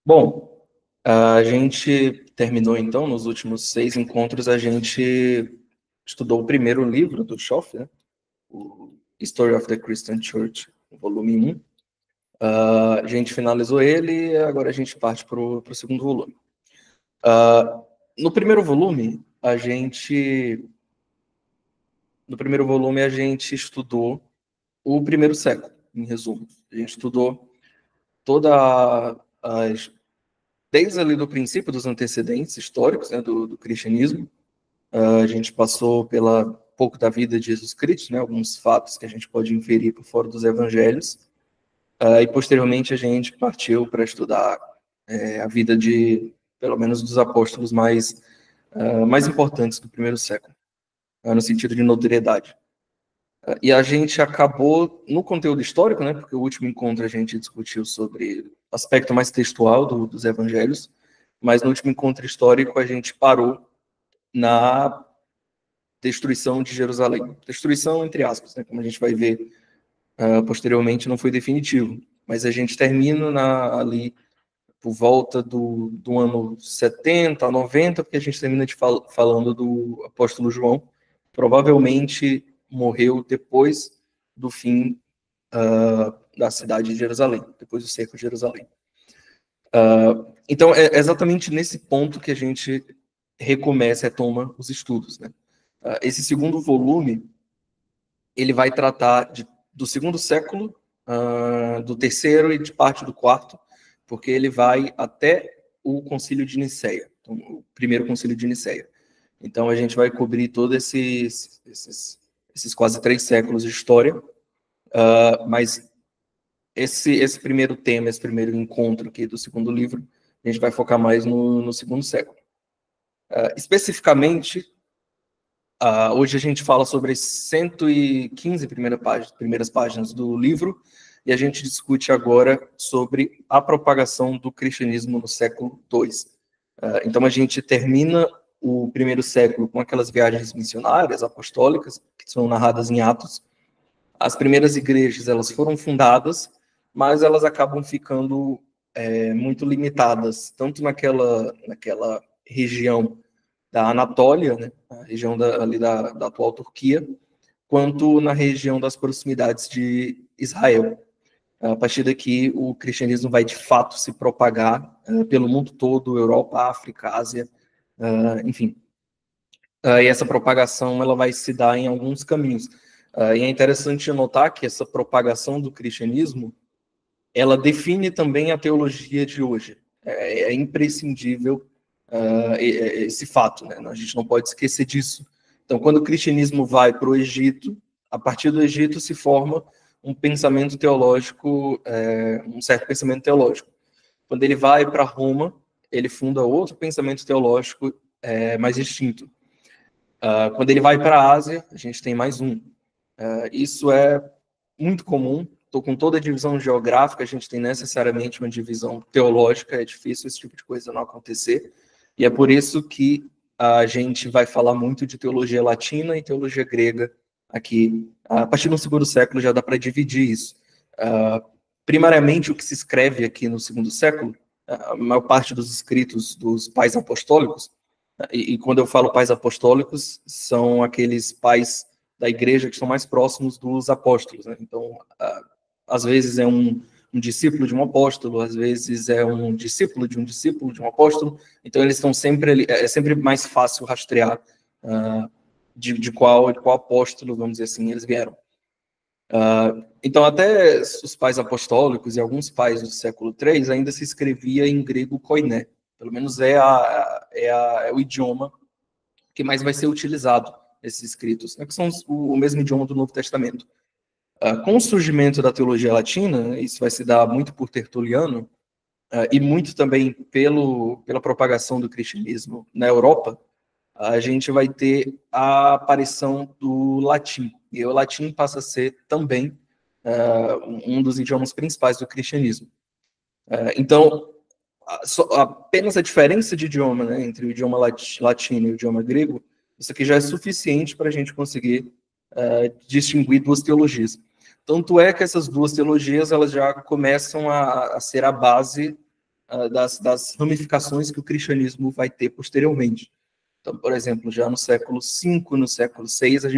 Bom, a gente terminou então, nos últimos 6 encontros, a gente estudou o primeiro livro do Schoff, né? O History of the Christian Church, volume 1. A gente finalizou ele e agora a gente parte para o segundo volume. No primeiro volume, a gente estudou o primeiro século, em resumo. A gente estudou desde ali do princípio dos antecedentes históricos, né, do cristianismo. A gente passou pela pouco da vida de Jesus Cristo, né, alguns fatos que a gente pode inferir por fora dos evangelhos, e posteriormente a gente partiu para estudar a vida de, pelo menos, dos apóstolos mais importantes do primeiro século, no sentido de notoriedade. E a gente acabou no conteúdo histórico, né, porque o último encontro a gente discutiu sobre o aspecto mais textual dos evangelhos, mas no último encontro histórico a gente parou na destruição de Jerusalém. Destruição, entre aspas, né, como a gente vai ver posteriormente, não foi definitivo. Mas a gente termina ali por volta do ano 70 a 90, porque a gente termina falando do apóstolo João. Provavelmente morreu depois do fim da cidade de Jerusalém, depois do cerco de Jerusalém. Então, é exatamente nesse ponto que a gente retoma os estudos, né? Esse segundo volume, ele vai tratar do segundo século, do terceiro e de parte do quarto, porque ele vai até o concílio de Nicéia, então, o primeiro concílio de Nicéia. Então, a gente vai cobrir todos esses quase 3 séculos de história, mas esse primeiro tema, esse primeiro encontro aqui do segundo livro, a gente vai focar mais no segundo século. Especificamente, hoje a gente fala sobre as 115 primeiras páginas do livro, e a gente discute agora sobre a propagação do cristianismo no século II. Então a gente termina o primeiro século com aquelas viagens missionárias, apostólicas, que são narradas em Atos. As primeiras igrejas, elas foram fundadas, mas elas acabam ficando muito limitadas, tanto naquela região da Anatólia, né, a região ali da atual Turquia, quanto na região das proximidades de Israel. A partir daqui, o cristianismo vai, de fato, se propagar pelo mundo todo, Europa, África, Ásia, enfim. E essa propagação ela vai se dar em alguns caminhos. E é interessante notar que essa propagação do cristianismo, ela define também a teologia de hoje. É imprescindível esse fato, né? A gente não pode esquecer disso. Então, quando o cristianismo vai para o Egito, a partir do Egito se forma um pensamento teológico, um certo pensamento teológico. Quando ele vai para Roma, ele funda outro pensamento teológico mais distinto. Quando ele vai para a Ásia, a gente tem mais um. Isso é muito comum. Com toda a divisão geográfica, a gente tem necessariamente uma divisão teológica, é difícil esse tipo de coisa não acontecer. E é por isso que a gente vai falar muito de teologia latina e teologia grega aqui. A partir do segundo século já dá para dividir isso. Primariamente, o que se escreve aqui no segundo século, a maior parte dos escritos dos pais apostólicos, e quando eu falo pais apostólicos, são aqueles pais da igreja que estão mais próximos dos apóstolos, né? Então, às vezes é um discípulo de um apóstolo, às vezes é um discípulo de um apóstolo, então eles estão sempre ali, é sempre mais fácil rastrear de qual apóstolo, vamos dizer assim, eles vieram. Então, até os pais apostólicos e alguns pais do século III ainda se escrevia em grego koiné, pelo menos é o idioma que mais vai ser utilizado nesses escritos, né, que são o mesmo idioma do Novo Testamento. Com o surgimento da teologia latina, isso vai se dar muito por Tertuliano, e muito também pela propagação do cristianismo na Europa, a gente vai ter a aparição do latim. E o latim passa a ser também um dos idiomas principais do cristianismo. Então, apenas a diferença de idioma, né, entre o idioma latino e o idioma grego, isso aqui já é suficiente para a gente conseguir distinguir duas teologias. Tanto é que essas duas teologias elas já começam a ser a base das ramificações que o cristianismo vai ter posteriormente. Então, por exemplo, já no século V, no século VI, a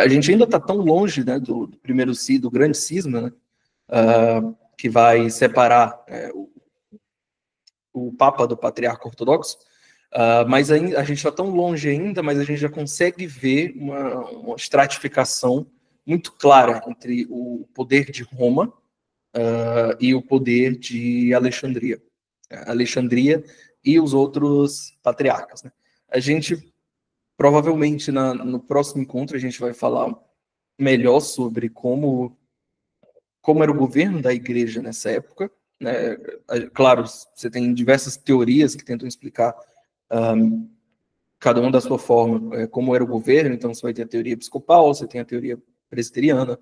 gente ainda está tão longe, né, do grande cisma, né, que vai separar o Papa do Patriarca Ortodoxo, mas a gente está tão longe ainda, mas a gente já consegue ver uma estratificação muito clara entre o poder de Roma e o poder de Alexandria. Alexandria e os outros patriarcas, né? A gente, provavelmente, no próximo encontro, a gente vai falar melhor sobre como era o governo da igreja nessa época, né? Claro, você tem diversas teorias que tentam explicar cada uma da sua forma como era o governo. Então você vai ter a teoria episcopal, você tem a teoria presbiteriana.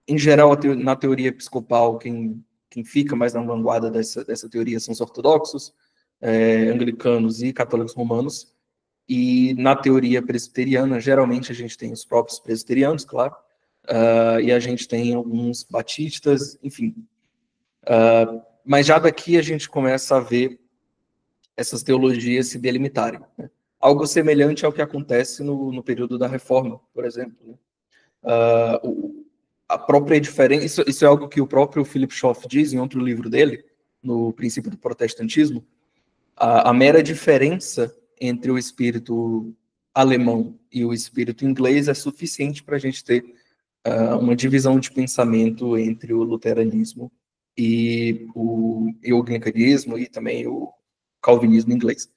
Em geral, na teoria episcopal, quem fica mais na vanguarda dessa teoria são os ortodoxos, anglicanos e católicos romanos. E na teoria presbiteriana, geralmente a gente tem os próprios presbiterianos, claro, e a gente tem alguns batistas, enfim. Mas já daqui a gente começa a ver essas teologias se delimitarem, né? Algo semelhante ao que acontece no período da Reforma, por exemplo, né? A própria diferença, isso é algo que o próprio Philip Schaff diz em outro livro dele, no Princípio do Protestantismo. A mera diferença entre o espírito alemão e o espírito inglês é suficiente para a gente ter uma divisão de pensamento entre o luteranismo e o anglicanismo e também o calvinismo inglês.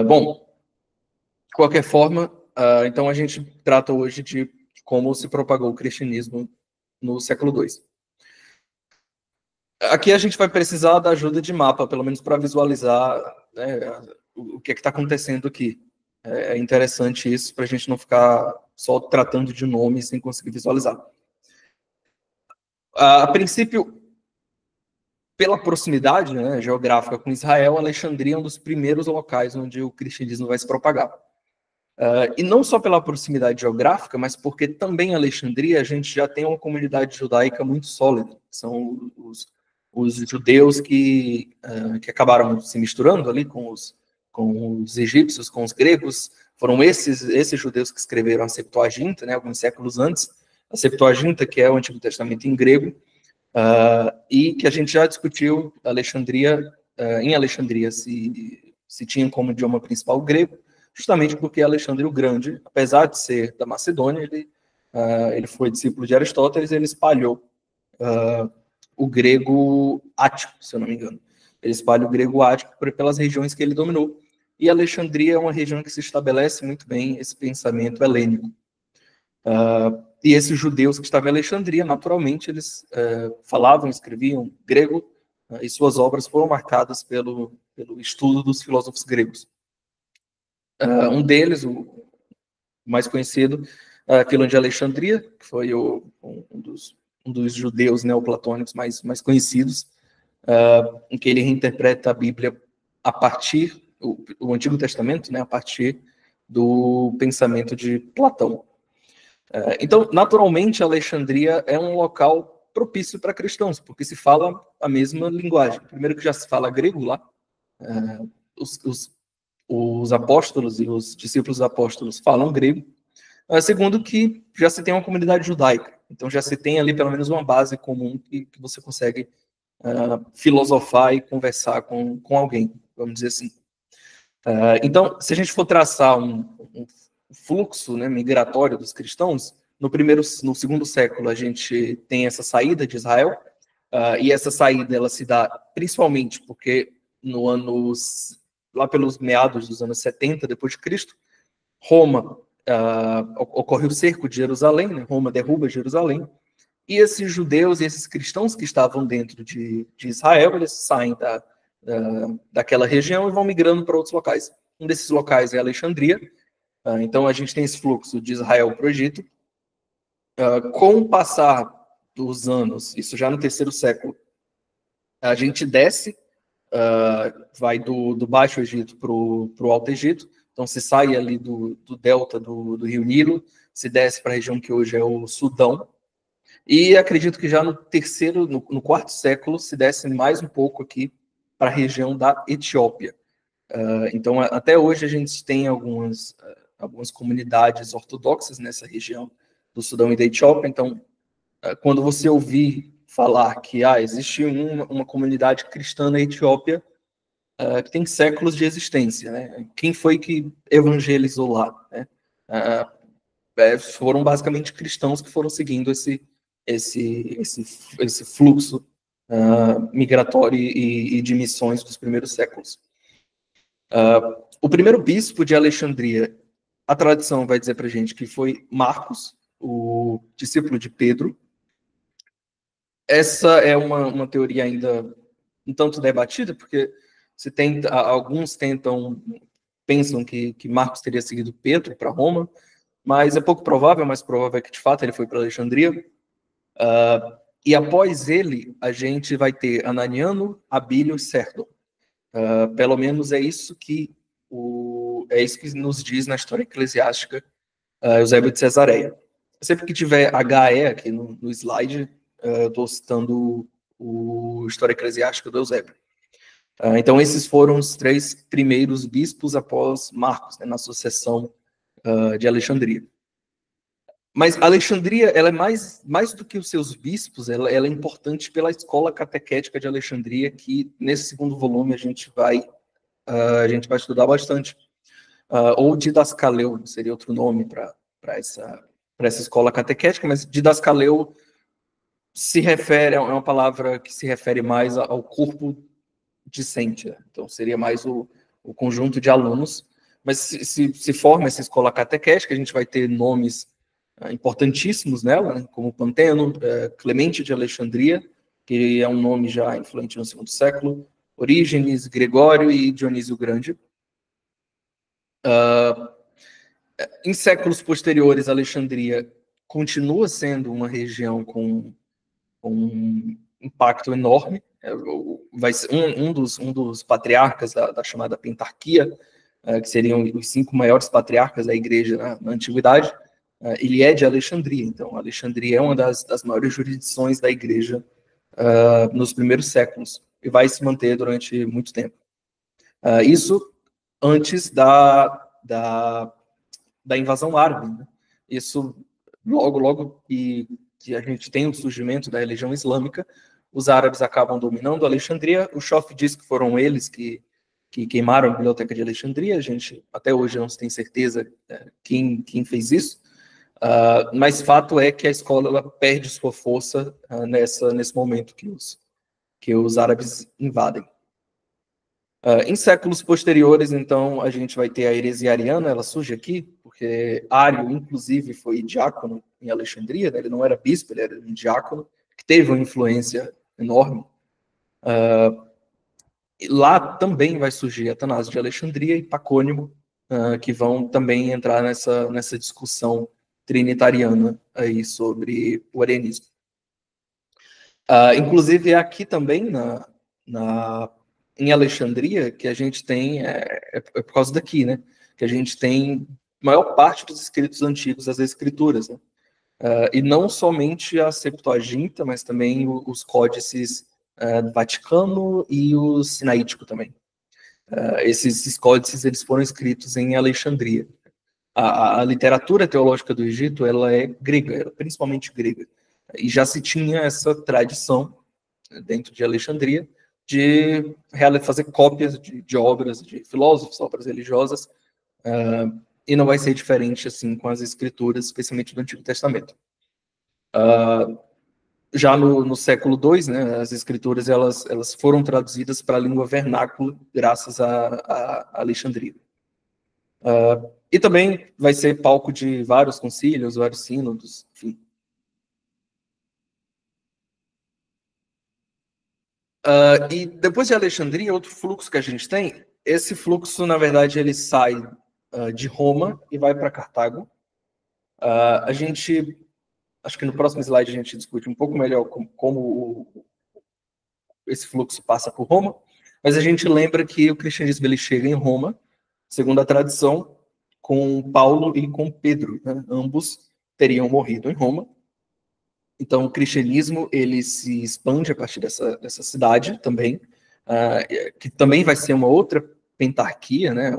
Bom, de qualquer forma, então a gente trata hoje de como se propagou o cristianismo no século II. Aqui a gente vai precisar da ajuda de mapa, pelo menos para visualizar, né, o que está acontecendo aqui. É interessante isso, para a gente não ficar só tratando de nomes sem conseguir visualizar. A princípio, pela proximidade, né, geográfica com Israel, Alexandria é um dos primeiros locais onde o cristianismo vai se propagar. E não só pela proximidade geográfica, mas porque também em Alexandria a gente já tem uma comunidade judaica muito sólida. São os judeus que acabaram se misturando ali com os egípcios, com os gregos. Foram esses judeus que escreveram a Septuaginta, né, alguns séculos antes. A Septuaginta, que é o Antigo Testamento em grego, e que a gente já discutiu em Alexandria se tinha como idioma principal o grego, justamente porque Alexandre o Grande, apesar de ser da Macedônia, ele foi discípulo de Aristóteles, ele espalhou o grego ático, se eu não me engano. Ele espalha o grego ático pelas regiões que ele dominou. E Alexandria é uma região que se estabelece muito bem esse pensamento helênico. E esses judeus que estavam em Alexandria, naturalmente, eles falavam, escreviam grego, e suas obras foram marcadas pelo estudo dos filósofos gregos. Um deles, o mais conhecido, Filon de Alexandria, que foi um dos judeus neoplatônicos mais conhecidos, em que ele reinterpreta a Bíblia a partir, o Antigo Testamento, né, a partir do pensamento de Platão. Então, naturalmente, Alexandria é um local propício para cristãos, porque se fala a mesma linguagem. Primeiro que já se fala grego lá, os apóstolos e os discípulos dos apóstolos falam grego. Segundo que já se tem uma comunidade judaica, então já se tem ali pelo menos uma base comum que você consegue filosofar e conversar com alguém, vamos dizer assim. Então, se a gente for traçar um fluxo, né, migratório dos cristãos, no segundo século a gente tem essa saída de Israel, e essa saída ela se dá principalmente porque lá pelos meados dos anos 70 depois de Cristo, Roma ocorre o cerco de Jerusalém, né? Roma derruba Jerusalém, e esses judeus e esses cristãos que estavam dentro de Israel, eles saem daquela região e vão migrando para outros locais. Um desses locais é Alexandria. Então a gente tem esse fluxo de Israel para o Egito. Com o passar dos anos, isso já no terceiro século, a gente desce, vai do Baixo Egito para o Alto Egito. Então se sai ali do delta do Rio Nilo, se desce para a região que hoje é o Sudão. E acredito que já no terceiro, no quarto século, se desce mais um pouco aqui para a região da Etiópia. Então, até hoje a gente tem algumas comunidades ortodoxas nessa região do Sudão e da Etiópia. Então, quando você ouvir falar que existe uma comunidade cristã na Etiópia, que tem séculos de existência, né? Quem foi que evangelizou lá, né? Foram basicamente cristãos que foram seguindo esse fluxo migratório e de missões dos primeiros séculos. O primeiro bispo de Alexandria, a tradição vai dizer para a gente que foi Marcos, o discípulo de Pedro. Essa é uma teoria ainda um tanto debatida, porque alguns pensam que Marcos teria seguido Pedro para Roma, mas é pouco provável, mais provável é que de fato ele foi para Alexandria. E após ele, a gente vai ter Ananiano, Abílio e Sérgio. Pelo menos é isso que nos diz na história eclesiástica Eusébio de Cesareia. Sempre que tiver HE aqui no slide, eu estou citando o História Eclesiástica do Eusébio. Então, esses foram os 3 primeiros bispos após Marcos, né, na sucessão de Alexandria. Mas Alexandria, ela é mais do que os seus bispos, ela é importante pela escola catequética de Alexandria, que nesse segundo volume a gente vai estudar bastante. Ou didascaleu, seria outro nome para essa escola catequética, mas didascaleu é uma palavra que se refere mais ao corpo discente, né? Então seria mais o conjunto de alunos, mas se forma essa escola catequética, a gente vai ter nomes importantíssimos nela, né, como Panteno, Clemente de Alexandria, que é um nome já influente no segundo século, Orígenes, Gregório e Dionísio Grande. Em séculos posteriores, Alexandria continua sendo uma região com um impacto enorme. Vai ser um dos patriarcas da chamada Pentarquia, que seriam os 5 maiores patriarcas da igreja na antiguidade. Ele é de Alexandria, então Alexandria é uma das maiores jurisdições da igreja nos primeiros séculos e vai se manter durante muito tempo. Isso antes da invasão árabe, né? Isso logo que a gente tem o surgimento da religião islâmica, os árabes acabam dominando Alexandria. O Schoff diz que foram eles que queimaram a biblioteca de Alexandria. A gente até hoje não tem certeza quem fez isso, mas fato é que a escola ela perde sua força nesse momento que os árabes invadem. Em séculos posteriores, então, a gente vai ter a heresia ariana, ela surge aqui, porque Ário, inclusive, foi diácono em Alexandria, né? Ele não era bispo, ele era um diácono, que teve uma influência enorme. Lá também vai surgir Atanásio de Alexandria e Pacônimo, que vão também entrar nessa discussão trinitariana aí sobre o arianismo. Inclusive, é aqui também, em Alexandria, que a gente tem, por causa daqui, né? Que a gente tem a maior parte dos escritos antigos das Escrituras, né? E não somente a Septuaginta, mas também os códices do Vaticano e o Sinaítico também. Esses códices eles foram escritos em Alexandria. A literatura teológica do Egito ela é grega, principalmente grega. E já se tinha essa tradição dentro de Alexandria de fazer cópias de obras de filósofos, obras religiosas, e não vai ser diferente assim com as escrituras, especialmente do Antigo Testamento. Já no século II, né, as escrituras elas foram traduzidas para a língua vernácula graças a Alexandria. E também vai ser palco de vários concílios, vários sínodos, enfim. E depois de Alexandria, outro fluxo que a gente tem, esse fluxo, na verdade, ele sai de Roma e vai para Cartago. Acho que no próximo slide a gente discute um pouco melhor como esse fluxo passa por Roma, mas a gente lembra que o cristianismo ele chega em Roma, segundo a tradição, com Paulo e com Pedro, né? Ambos teriam morrido em Roma. Então, o cristianismo ele se expande a partir dessa cidade também, que também vai ser uma outra pentarquia, né?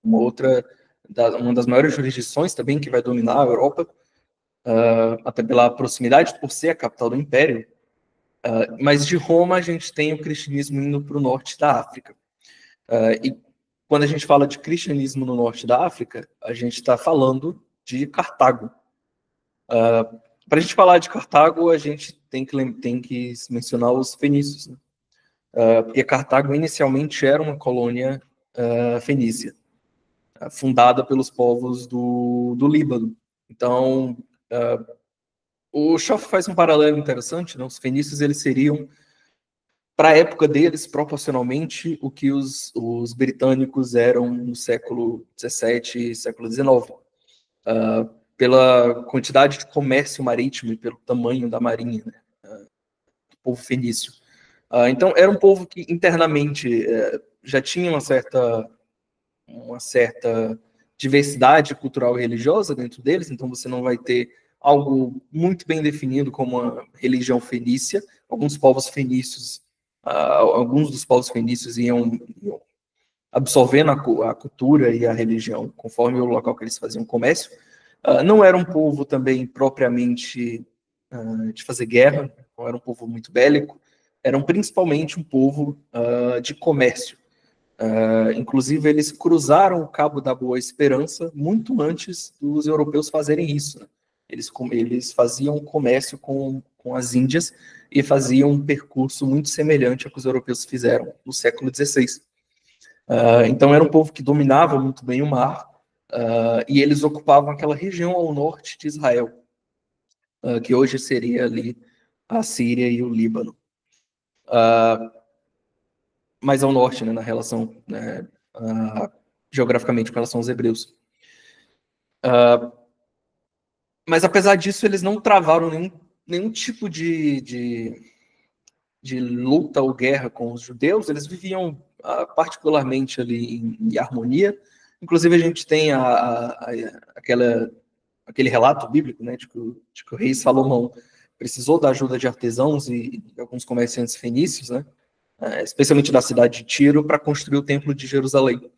Uma das maiores jurisdições também que vai dominar a Europa, até pela proximidade, por ser a capital do Império. Mas de Roma a gente tem o cristianismo indo para o norte da África. E quando a gente fala de cristianismo no norte da África, a gente está falando de Cartago. Para a gente falar de Cartago, a gente tem que mencionar os fenícios, né? Porque Cartago inicialmente era uma colônia fenícia, fundada pelos povos do Líbano. Então, o Schoff faz um paralelo interessante, né? Os fenícios eles seriam, para a época deles, proporcionalmente, o que os britânicos eram no século XVII e século XIX. Pela quantidade de comércio marítimo e pelo tamanho da marinha, né? Do povo fenício. Então, era um povo que internamente já tinha uma certa diversidade cultural e religiosa dentro deles, então você não vai ter algo muito bem definido como uma religião fenícia. Alguns dos povos fenícios iam absorvendo a cultura e a religião conforme o local que eles faziam comércio. Não era um povo também propriamente de fazer guerra, não era um povo muito bélico, eram principalmente um povo de comércio. Inclusive, eles cruzaram o Cabo da Boa Esperança muito antes dos europeus fazerem isso, né? Eles faziam comércio com as Índias e faziam um percurso muito semelhante ao que os europeus fizeram no século XVI. Então, era um povo que dominava muito bem o mar, e eles ocupavam aquela região ao norte de Israel, que hoje seria ali a Síria e o Líbano. Mais ao norte, né, na relação, né, geograficamente com relação aos hebreus. Mas apesar disso, eles não travaram nenhum tipo de luta ou guerra com os judeus. Eles viviam particularmente ali em harmonia. Inclusive, a gente tem aquele relato bíblico, né, de que o rei Salomão precisou da ajuda de artesãos e alguns comerciantes fenícios, né, especialmente da cidade de Tiro, para construir o templo de Jerusalém.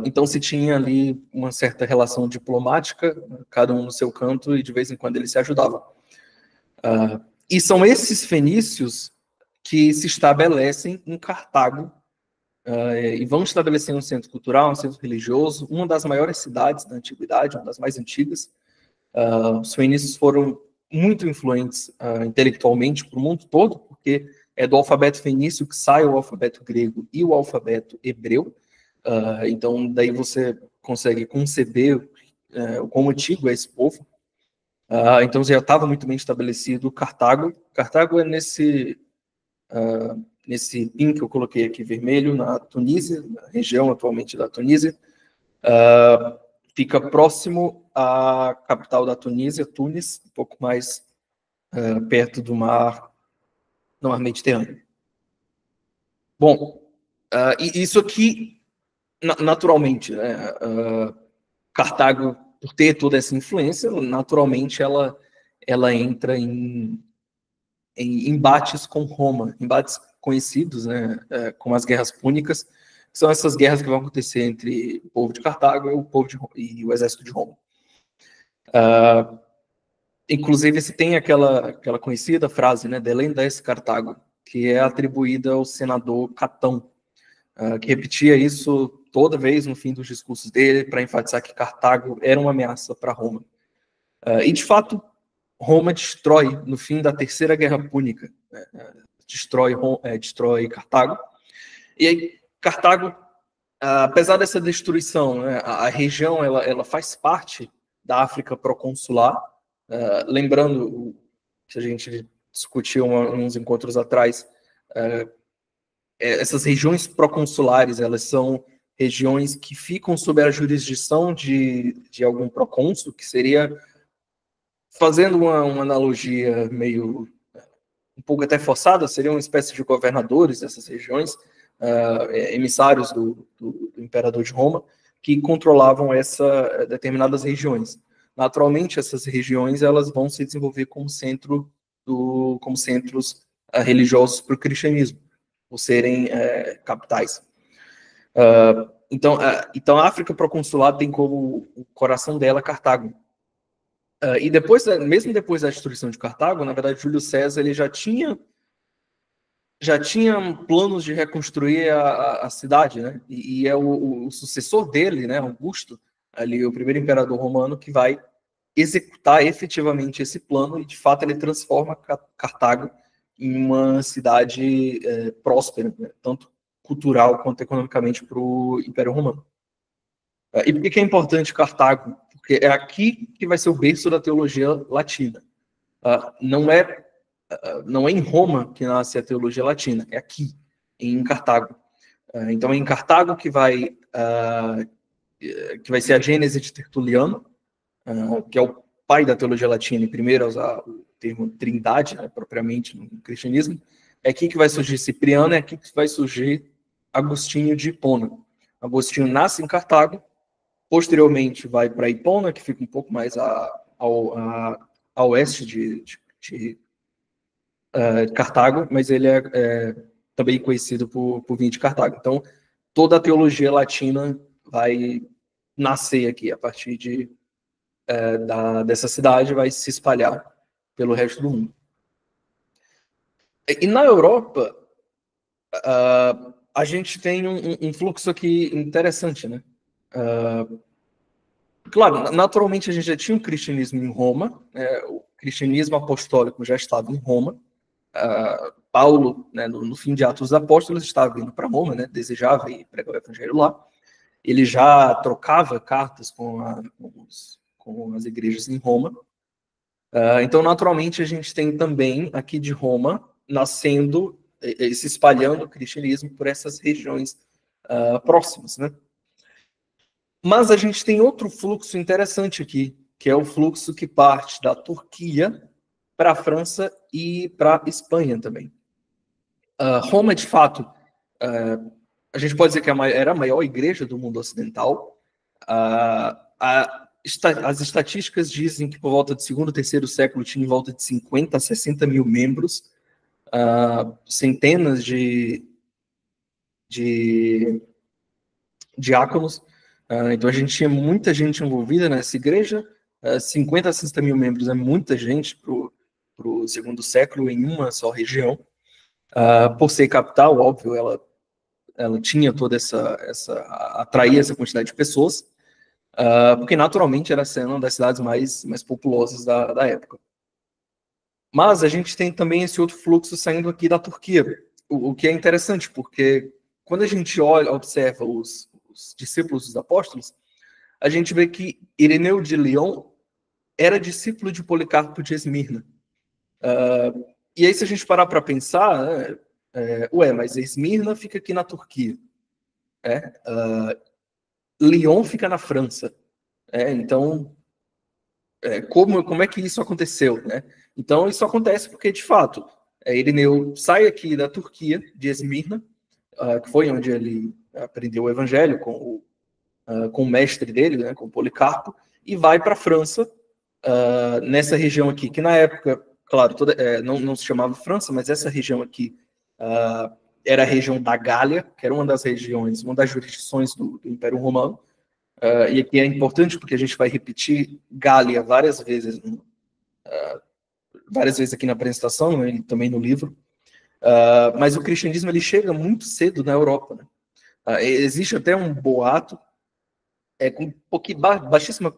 Então se tinha ali uma certa relação diplomática, cada um no seu canto, e de vez em quando eles se ajudavam. E são esses fenícios que se estabelecem em Cartago, e vão estabelecer um centro cultural, um centro religioso, uma das maiores cidades da antiguidade, uma das mais antigas. Os fenícios foram muito influentes intelectualmente para o mundo todo, porque é do alfabeto fenício que sai o alfabeto grego e o alfabeto hebreu. Então, daí você consegue conceber o quão antigo é esse povo. Então, já estava muito bem estabelecido Cartago. Cartago é nesse pin que eu coloquei aqui vermelho, na Tunísia, na região atualmente da Tunísia. Fica próximo à capital da Tunísia, Tunis, um pouco mais perto do mar Mediterrâneo. Bom, e isso aqui naturalmente, né, Cartago, por ter toda essa influência, naturalmente ela entra em embates com Roma, embates conhecidos, né, como as guerras púnicas, que são essas guerras que vão acontecer entre o povo de Cartago e o exército de Roma. Inclusive, se tem aquela conhecida frase, né, delenda est Cartago, que é atribuída ao senador Catão, que repetia isso toda vez no fim dos discursos dele, para enfatizar que Cartago era uma ameaça para Roma. E, de fato, Roma destrói, no fim da Terceira Guerra Púnica, destrói Cartago. E aí, Cartago, apesar dessa destruição, né, a região ela faz parte da África proconsular. Lembrando que a gente discutiu uns encontros atrás, essas regiões proconsulares, elas são regiões que ficam sob a jurisdição de algum procônsul, que seria, fazendo uma analogia meio, um pouco até forçada, seria uma espécie de governadores dessas regiões, emissários do imperador de Roma, que controlavam determinadas regiões. naturalmente essas regiões elas vão se desenvolver como centros religiosos para o cristianismo, por serem capitais. Então a África proconsular tem como o coração dela Cartago. E mesmo depois da destruição de Cartago, na verdade, Júlio César ele já tinha planos de reconstruir a cidade, né? E é o sucessor dele, né, Augusto, ali, o primeiro imperador romano, que vai executar efetivamente esse plano, e de fato ele transforma Cartago em uma cidade próspera, né, tanto cultural quanto economicamente para o Império Romano. E por que é importante Cartago? Porque é aqui que vai ser o berço da teologia latina. Não é em Roma que nasce a teologia latina, é aqui, em Cartago. Então é em Cartago que vai ser a gênese de Tertuliano, que é o pai da teologia latina, e primeiro a usar o termo trindade, né, propriamente no cristianismo. É aqui que vai surgir Cipriano, é aqui que vai surgir Agostinho de Hipona. Agostinho nasce em Cartago, posteriormente vai para Hipona, que fica um pouco mais a oeste de Cartago, mas ele é também conhecido por vir de Cartago. Então, toda a teologia latina vai nascer aqui a partir dessa cidade, vai se espalhar pelo resto do mundo. E na Europa, a gente tem um fluxo aqui interessante, né? Claro, naturalmente a gente já tinha o cristianismo em Roma, o cristianismo apostólico já estava em Roma. Paulo, né, no fim de Atos dos Apóstolos, estava indo para Roma, né, desejava ir pregar o evangelho lá. Ele já trocava cartas com as igrejas em Roma. Então, naturalmente, a gente tem também aqui de Roma nascendo e se espalhando o cristianismo por essas regiões próximas, né? Mas a gente tem outro fluxo interessante aqui, que é o fluxo que parte da Turquia para a França e para a Espanha também. Roma, de fato, a gente pode dizer que era a maior igreja do mundo ocidental. As estatísticas dizem que por volta do segundo, terceiro século tinha em volta de 50 a 60 mil membros, centenas de diáconos. Então a gente tinha muita gente envolvida nessa igreja. 50 a 60 mil membros é muita gente para o segundo século em uma só região. Por ser capital, óbvio, ela tinha toda atraía essa quantidade de pessoas, porque naturalmente era sendo uma das cidades mais populosas da época. Mas a gente tem também esse outro fluxo saindo aqui da Turquia, o que é interessante, porque quando a gente observa os discípulos dos apóstolos, a gente vê que Ireneu de Lyon era discípulo de Policarpo de Esmirna. E aí, se a gente parar para pensar, mas Esmirna fica aqui na Turquia. Lyon fica na França. Então, como é que isso aconteceu? Né? Então, isso acontece porque, de fato, Ireneu sai aqui da Turquia, de Esmirna, que foi onde ele aprendeu o evangelho com o mestre dele, né, com Policarpo, e vai para a França, nessa região aqui, que na época, claro, não se chamava França, mas essa região aqui era a região da Gália, que era uma das jurisdições do Império Romano. E aqui é importante porque a gente vai repetir Gália várias vezes aqui na apresentação, né, e também no livro. Mas o cristianismo ele chega muito cedo na Europa. Né? Existe até um boato, com baixíssima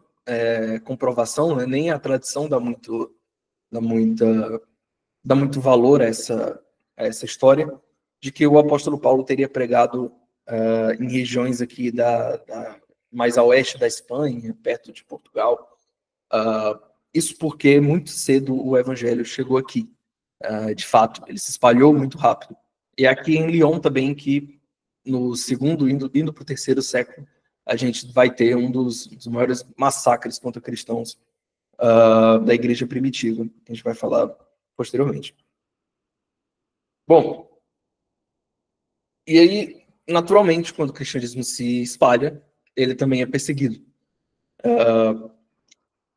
comprovação, né? Nem a tradição dá muito valor a essa história, de que o apóstolo Paulo teria pregado em regiões aqui mais a oeste da Espanha, perto de Portugal. Isso porque muito cedo o evangelho chegou aqui. De fato, ele se espalhou muito rápido. E aqui em Lyon também, que no segundo, indo para o terceiro século, a gente vai ter um dos maiores massacres contra cristãos da igreja primitiva, que a gente vai falar posteriormente. Bom, e aí, naturalmente, quando o cristianismo se espalha, ele também é perseguido.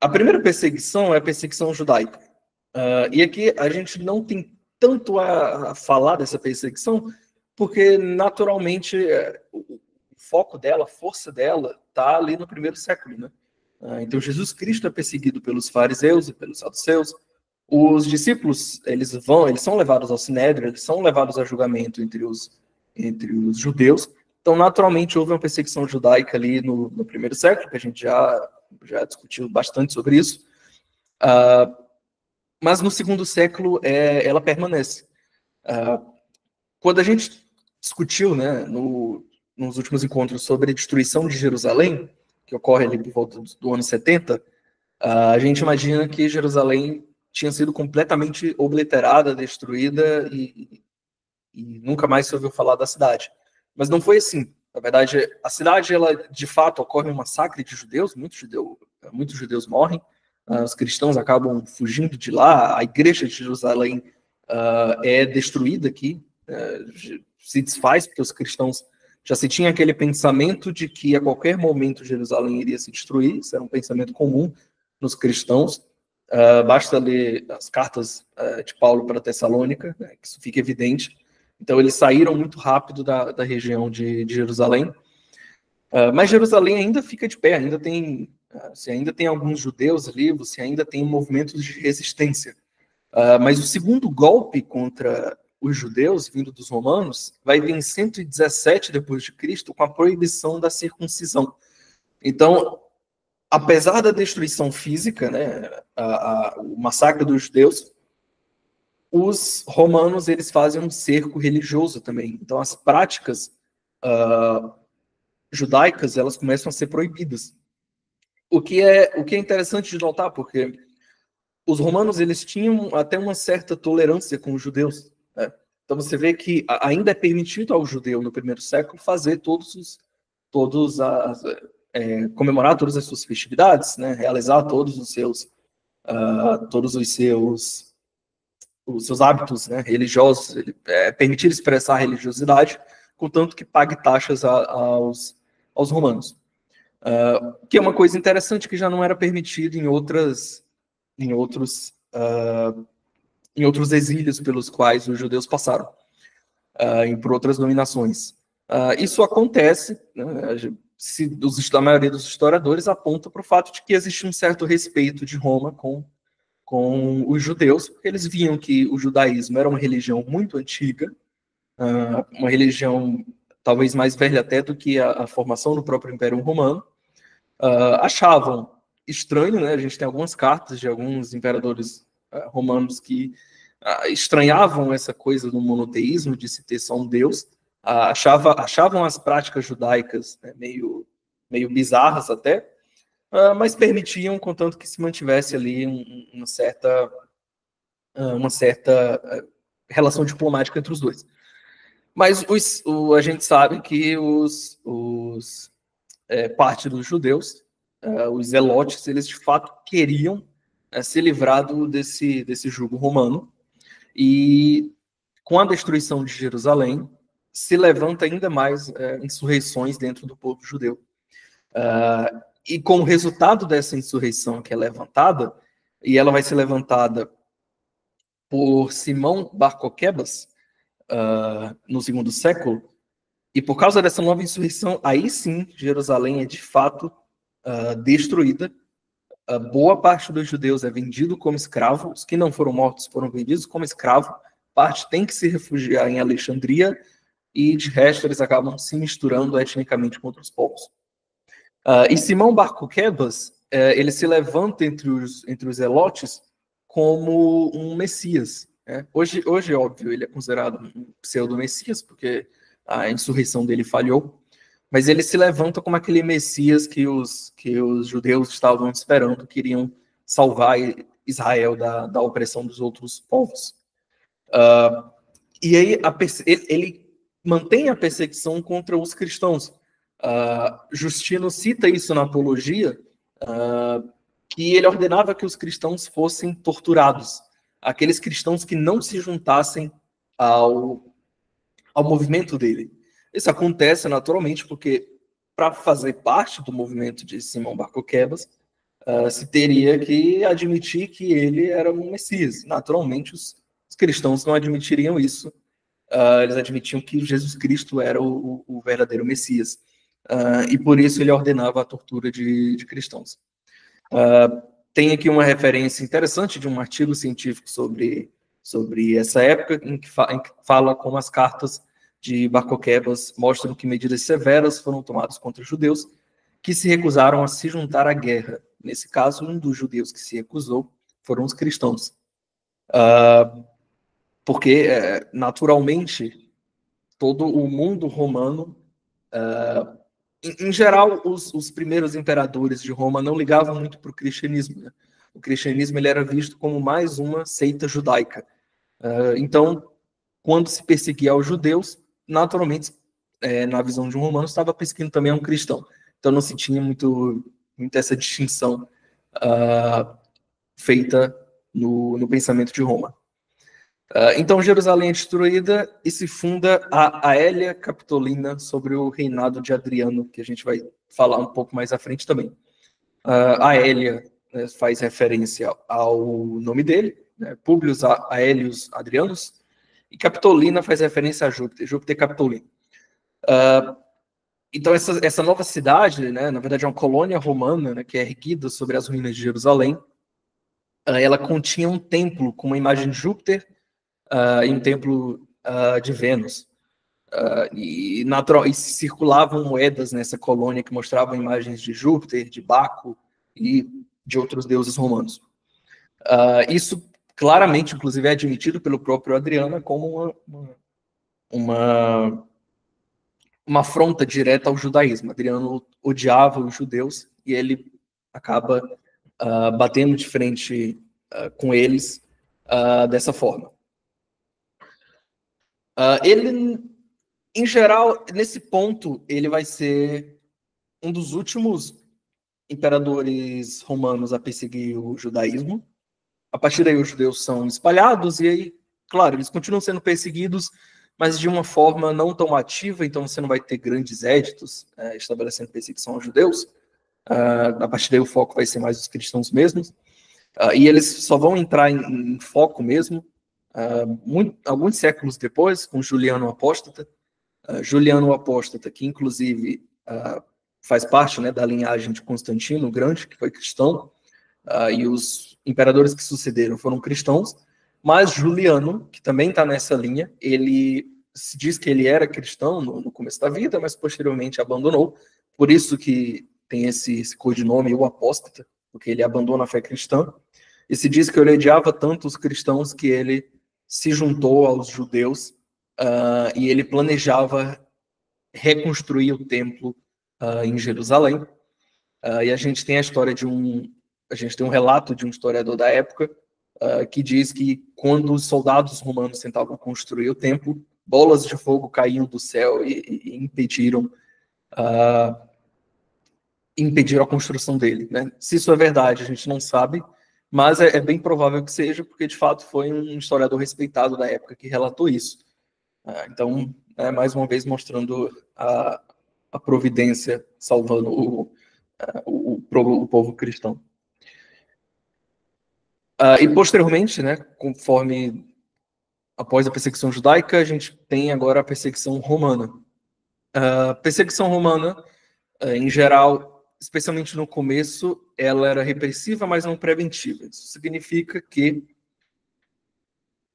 A primeira perseguição é a perseguição judaica. E aqui a gente não tem tanto a falar dessa perseguição, porque naturalmente o foco dela, a força dela, está ali no primeiro século, né? Então Jesus Cristo é perseguido pelos fariseus e pelos saduceus. Os discípulos, eles são levados ao sinédrio, eles são levados a julgamento entre os judeus. Então, naturalmente, houve uma perseguição judaica ali no primeiro século, que a gente já discutiu bastante sobre isso. Mas no segundo século, ela permanece. Quando a gente discutiu, né, nos últimos encontros sobre a destruição de Jerusalém, que ocorre ali por volta do ano 70, a gente imagina que Jerusalém tinha sido completamente obliterada, destruída e nunca mais se ouviu falar da cidade. Mas não foi assim. Na verdade, a cidade, ela de fato ocorre um massacre de judeus, muitos judeus morrem, os cristãos acabam fugindo de lá, a igreja de Jerusalém é destruída aqui, se desfaz, porque os cristãos já se tinha aquele pensamento de que a qualquer momento Jerusalém iria se destruir, isso era um pensamento comum nos cristãos. Basta ler as cartas de Paulo para Tessalônica, né, que isso fica evidente. Então, eles saíram muito rápido da região de Jerusalém. Mas Jerusalém ainda fica de pé, você ainda tem alguns judeus ali, você ainda tem movimentos de resistência. Mas o segundo golpe contra os judeus, vindo dos romanos, vai vir em 117 depois de Cristo, com a proibição da circuncisão. Então, apesar da destruição física, né, o massacre dos judeus, os romanos, eles fazem um cerco religioso também. Então, as práticas judaicas, elas começam a ser proibidas. O que é interessante de notar, porque os romanos, eles tinham até uma certa tolerância com os judeus, né? Então, você vê que ainda é permitido ao judeu, no primeiro século, fazer comemorar todas as suas festividades, né? Realizar todos os seus hábitos, né, religiosos, permitir expressar a religiosidade, contanto que pague taxas aos romanos. Que é uma coisa interessante que já não era permitido em outros exílios pelos quais os judeus passaram, por outras dominações. Isso acontece, né, a maioria dos historiadores aponta para o fato de que existe um certo respeito de Roma com os judeus, porque eles viam que o judaísmo era uma religião muito antiga, uma religião talvez mais velha até do que a formação do próprio Império Romano. Achavam estranho, né? A gente tem algumas cartas de alguns imperadores romanos que estranhavam essa coisa do monoteísmo, de se ter só um Deus, achavam as práticas judaicas, né, meio bizarras até, mas permitiam, contanto que se mantivesse ali uma certa relação diplomática entre os dois. Mas a gente sabe que parte dos judeus, os zelotes, eles de fato queriam se livrar desse jugo romano, e com a destruição de Jerusalém, se levanta ainda mais insurreições dentro do povo judeu. E como resultado dessa insurreição que é levantada, e ela vai ser levantada por Simão Bar Coquebas, no segundo século, e por causa dessa nova insurreição, aí sim, Jerusalém é de fato destruída. Boa parte dos judeus é vendido como escravo, os que não foram mortos foram vendidos como escravo, parte tem que se refugiar em Alexandria, e de resto eles acabam se misturando etnicamente com outros povos. E Simão Bar Coquebas, ele se levanta entre os zelotes como um Messias, né? Hoje, óbvio, ele é considerado um pseudo-Messias, porque a insurreição dele falhou, mas ele se levanta como aquele Messias que os judeus estavam esperando, queriam salvar Israel da opressão dos outros povos. E aí ele mantém a perseguição contra os cristãos. Justino cita isso na Apologia, que ele ordenava que os cristãos fossem torturados, aqueles cristãos que não se juntassem ao movimento dele. Isso acontece naturalmente porque, para fazer parte do movimento de Simão Bar Coquebas, se teria que admitir que ele era um Messias. Naturalmente, os cristãos não admitiriam isso. Eles admitiam que Jesus Cristo era o verdadeiro Messias. E por isso ele ordenava a tortura de cristãos. Tem aqui uma referência interessante de um artigo científico sobre essa época, em que fala como as cartas de Bar Kokheba mostram que medidas severas foram tomadas contra os judeus que se recusaram a se juntar à guerra. Nesse caso, um dos judeus que se recusou foram os cristãos. Porque, naturalmente, todo o mundo romano, em geral, os primeiros imperadores de Roma não ligavam muito para o cristianismo. Né? O cristianismo ele era visto como mais uma seita judaica. Então, quando se perseguia aos judeus, naturalmente, na visão de um romano, estava perseguindo também a um cristão. Então, não se tinha muito essa distinção feita no pensamento de Roma. Então, Jerusalém é destruída e se funda a Aélia Capitolina sobre o reinado de Adriano, que a gente vai falar um pouco mais à frente também. Aélia faz referência ao nome dele, né, Publius Aelius Adrianus, e Capitolina faz referência a Júpiter Capitolina. Então, essa nova cidade, né, na verdade é uma colônia romana, né, que é erguida sobre as ruínas de Jerusalém, ela continha um templo com uma imagem de Júpiter e um templo de Vênus. E circulavam moedas nessa colônia que mostravam imagens de Júpiter, de Baco e de outros deuses romanos. Isso claramente, inclusive, é admitido pelo próprio Adriano como uma afronta direta ao judaísmo. Adriano odiava os judeus e ele acaba batendo de frente com eles dessa forma. Ele, em geral, nesse ponto, ele vai ser um dos últimos imperadores romanos a perseguir o judaísmo. A partir daí, os judeus são espalhados e aí, claro, eles continuam sendo perseguidos, mas de uma forma não tão ativa, então você não vai ter grandes éditos estabelecendo perseguição aos judeus. A partir daí, o foco vai ser mais os cristãos mesmos. E eles só vão entrar em foco mesmo alguns séculos depois, com Juliano o Apóstata. Juliano o Apóstata, que inclusive faz parte, né, da linhagem de Constantino o Grande, que foi cristão, e os imperadores que sucederam foram cristãos, mas Juliano, que também está nessa linha, ele se diz que ele era cristão no começo da vida, mas posteriormente abandonou, por isso que tem esse codinome, o Apóstata, porque ele abandona a fé cristã, e se diz que ele odiava tanto os cristãos que ele se juntou aos judeus e ele planejava reconstruir o templo em Jerusalém. E a gente tem a história a gente tem um relato de um historiador da época que diz que quando os soldados romanos tentavam construir o templo, bolas de fogo caíam do céu e impediram a construção dele. Né? Se isso é verdade, a gente não sabe, mas é bem provável que seja, porque de fato foi um historiador respeitado da época que relatou isso. Então, mais uma vez mostrando a providência salvando o povo cristão. E posteriormente, né, após a perseguição judaica, a gente tem agora a perseguição romana. A perseguição romana, em geral, especialmente no começo, ela era repressiva, mas não preventiva. Isso significa que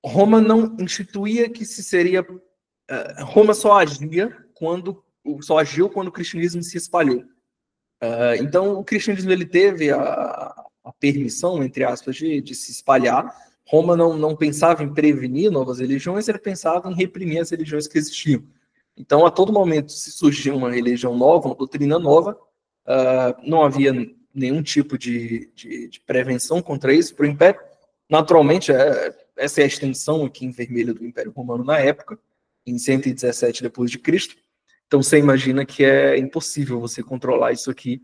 Roma não instituía que se seria... Roma só agiu quando o cristianismo se espalhou. Então, o cristianismo ele teve a permissão, entre aspas, de se espalhar. Roma não pensava em prevenir novas religiões, ele pensava em reprimir as religiões que existiam. Então, a todo momento, se surgia uma religião nova, uma doutrina nova, não havia nenhum tipo de prevenção contra isso para o Império. Naturalmente, essa é a extensão aqui em vermelho do Império Romano na época, em 117 depois de Cristo. Então, você imagina que é impossível você controlar isso aqui,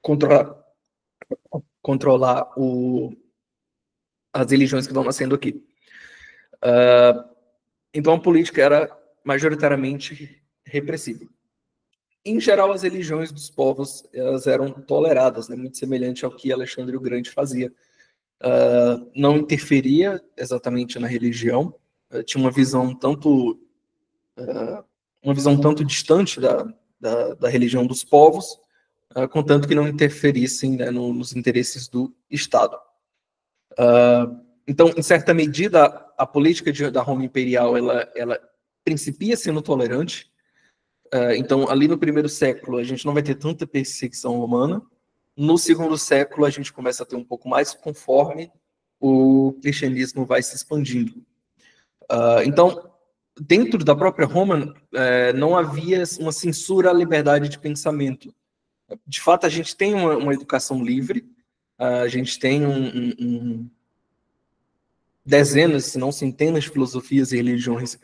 controlar as religiões que vão nascendo aqui. Então, a política era majoritariamente repressiva. Em geral, as religiões dos povos elas eram toleradas, né, muito semelhante ao que Alexandre o Grande fazia. Não interferia exatamente na religião, tinha uma visão tanto distante da religião dos povos, contanto que não interferissem, né, nos interesses do Estado. Então, em certa medida, a política da Roma Imperial ela principia sendo tolerante. Então, ali no primeiro século, a gente não vai ter tanta perseguição romana. No segundo século, a gente começa a ter um pouco mais, conforme o cristianismo vai se expandindo. Então, dentro da própria Roma, não havia uma censura à liberdade de pensamento. De fato, a gente tem uma educação livre, a gente tem dezenas, se não centenas de filosofias e religiões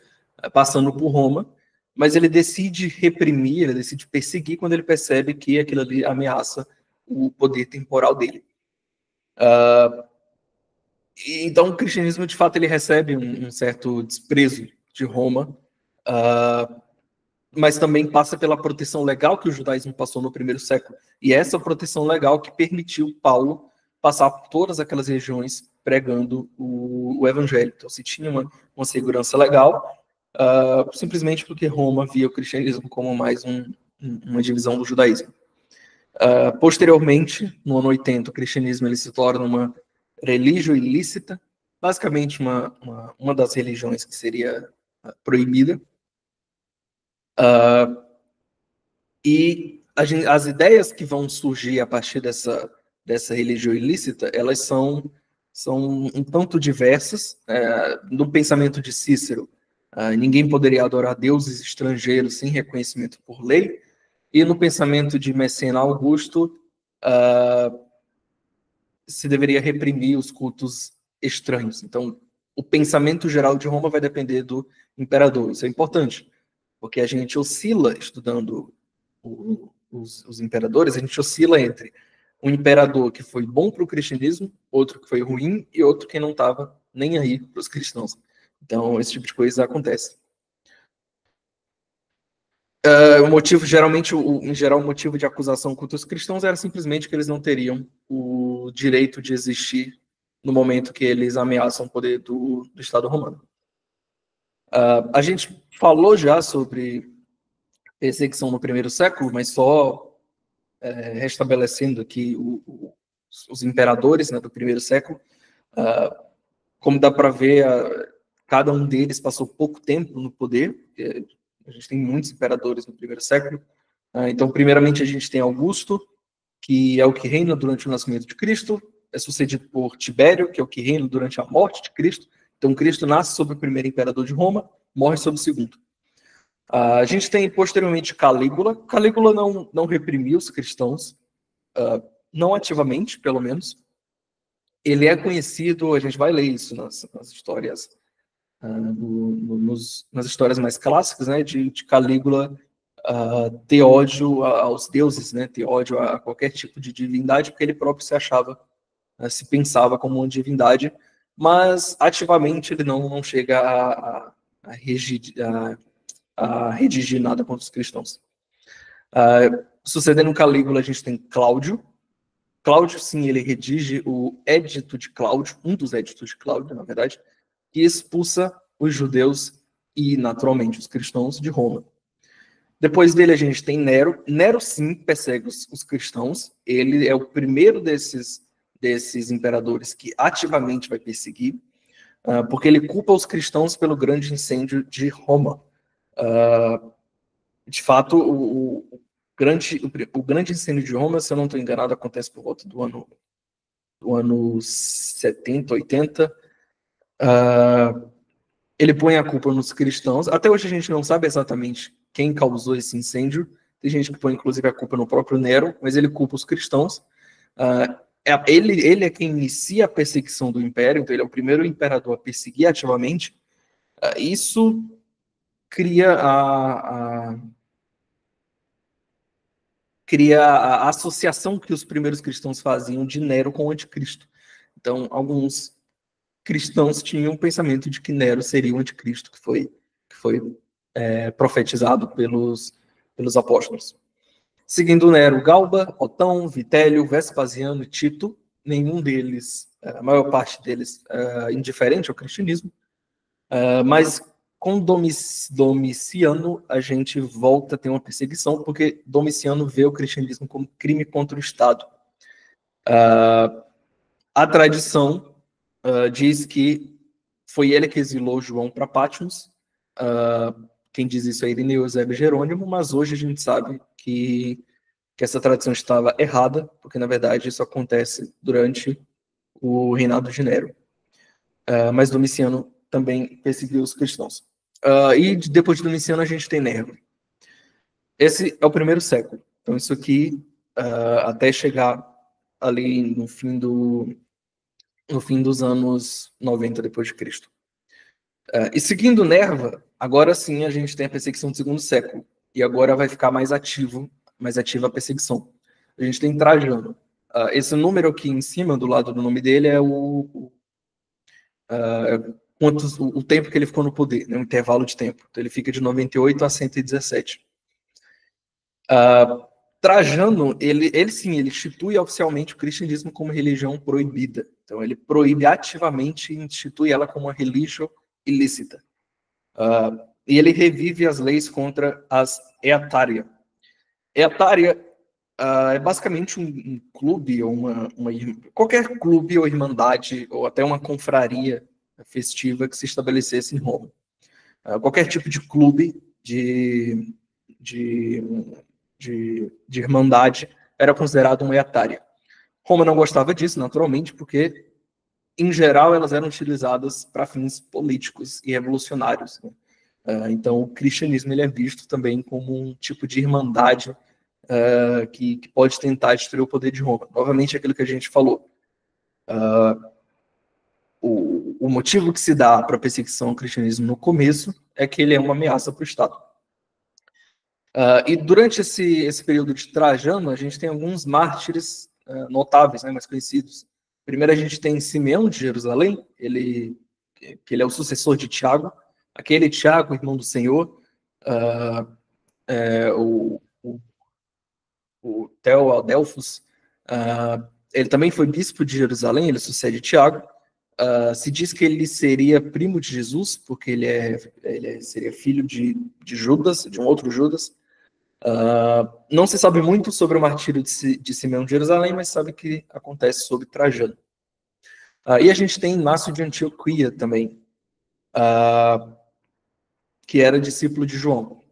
passando por Roma, mas ele decide reprimir, ele decide perseguir quando ele percebe que aquilo ali ameaça o poder temporal dele. Então, o cristianismo, de fato, ele recebe um certo desprezo de Roma, mas também passa pela proteção legal que o judaísmo passou no primeiro século. E essa proteção legal que permitiu Paulo passar por todas aquelas regiões pregando o evangelho. Então, se tinha uma segurança legal, simplesmente porque Roma via o cristianismo como mais uma divisão do judaísmo. Posteriormente, no ano 80, o cristianismo ele se torna uma religião ilícita, basicamente uma das religiões que seria proibida. E as ideias que vão surgir a partir dessa religião ilícita, elas são um tanto diversas. No pensamento de Cícero, ninguém poderia adorar deuses estrangeiros sem reconhecimento por lei. E no pensamento de Mecena Augusto, se deveria reprimir os cultos estranhos. Então, o pensamento geral de Roma vai depender do imperador. Isso é importante, porque a gente oscila, estudando os imperadores, a gente oscila entre um imperador que foi bom para o cristianismo, outro que foi ruim, e outro que não estava nem aí para os cristãos. Então, esse tipo de coisa acontece. O motivo, geralmente, em geral, o motivo de acusação contra os cristãos era simplesmente que eles não teriam o direito de existir no momento que eles ameaçam o poder do Estado romano. A gente falou já sobre perseguição no primeiro século, mas só restabelecendo aqui os imperadores, né, do primeiro século. Como dá para ver, cada um deles passou pouco tempo no poder. A gente tem muitos imperadores no primeiro século. Então, primeiramente, a gente tem Augusto, que é o que reina durante o nascimento de Cristo, é sucedido por Tibério, que é o que reina durante a morte de Cristo. Então, Cristo nasce sob o primeiro imperador de Roma, morre sob o segundo. A gente tem, posteriormente, Calígula. Calígula não reprimiu os cristãos, não ativamente, pelo menos. Ele é conhecido, a gente vai ler isso nas histórias, nas histórias mais clássicas, né, de Calígula ter ódio aos deuses, né, ter ódio a qualquer tipo de divindade, porque ele próprio se achava, se pensava como uma divindade, mas ativamente ele não chega a redigir nada contra os cristãos. Sucedendo Calígula, a gente tem Cláudio. Cláudio, sim, ele redige o Édito de Cláudio, um dos éditos de Cláudio, na verdade, que expulsa os judeus e, naturalmente, os cristãos de Roma. Depois dele, a gente tem Nero. Nero, sim, persegue os cristãos. Ele é o primeiro desses imperadores que ativamente vai perseguir, porque ele culpa os cristãos pelo grande incêndio de Roma. De fato, o grande incêndio de Roma, se eu não estou enganado, acontece por volta do ano 70, 80. Ele põe a culpa nos cristãos. Até hoje a gente não sabe exatamente quem causou esse incêndio. Tem gente que põe, inclusive, a culpa no próprio Nero, mas ele culpa os cristãos. Ele é quem inicia a perseguição do império, então ele é o primeiro imperador a perseguir ativamente. Isso cria a associação que os primeiros cristãos faziam de Nero com o anticristo. Então, alguns cristãos tinham o pensamento de que Nero seria o anticristo que foi profetizado pelos apóstolos. Seguindo Nero, Galba, Otão, Vitélio, Vespasiano e Tito, nenhum deles, a maior parte deles, indiferente ao cristianismo, mas com Domiciano a gente volta a ter uma perseguição, porque Domiciano vê o cristianismo como crime contra o Estado. A tradição diz que foi ele que exilou João para Patmos. Quem diz isso é Irineu Eusébio Jerônimo, mas hoje a gente sabe que essa tradição estava errada, porque na verdade isso acontece durante o reinado de Nero. Mas Domiciano também perseguiu os cristãos. E depois de Domiciano a gente tem Nerva. Esse é o primeiro século. Então isso aqui, até chegar ali no fim dos anos 90 depois de Cristo. E seguindo Nerva, agora sim a gente tem a perseguição do segundo século. E agora vai ficar mais ativa a perseguição. A gente tem Trajano. Esse número aqui em cima, do lado do nome dele, é o tempo que ele ficou no poder, né, o intervalo de tempo. Então ele fica de 98 a 117. Trajano, ele sim, ele institui oficialmente o cristianismo como religião proibida. Então ele proíbe ativamente e institui ela como uma religião ilícita. E ele revive as leis contra as eatária. Eatária é basicamente um clube, ou qualquer clube ou irmandade, ou até uma confraria festiva que se estabelecesse em Roma. Qualquer tipo de clube de irmandade era considerado uma eatária. Roma não gostava disso, naturalmente, porque, em geral, elas eram utilizadas para fins políticos e revolucionários, né? Então, o cristianismo ele é visto também como um tipo de irmandade que pode tentar destruir o poder de Roma. Novamente, aquilo que a gente falou. O motivo que se dá para a perseguição ao cristianismo no começo é que ele é uma ameaça para o Estado. E durante esse período de Trajano, a gente tem alguns mártires notáveis, né, mais conhecidos. Primeiro, a gente tem Simeão de Jerusalém, que ele é o sucessor de Tiago, aquele Tiago, irmão do Senhor, o Theo Adelphos, ele também foi bispo de Jerusalém, ele sucede Tiago. Se diz que ele seria primo de Jesus, porque ele seria filho de Judas, de um outro Judas. Não se sabe muito sobre o martírio de Simeão de Jerusalém, mas sabe que acontece sob Trajano. E a gente tem Inácio de Antioquia também, que era discípulo de João.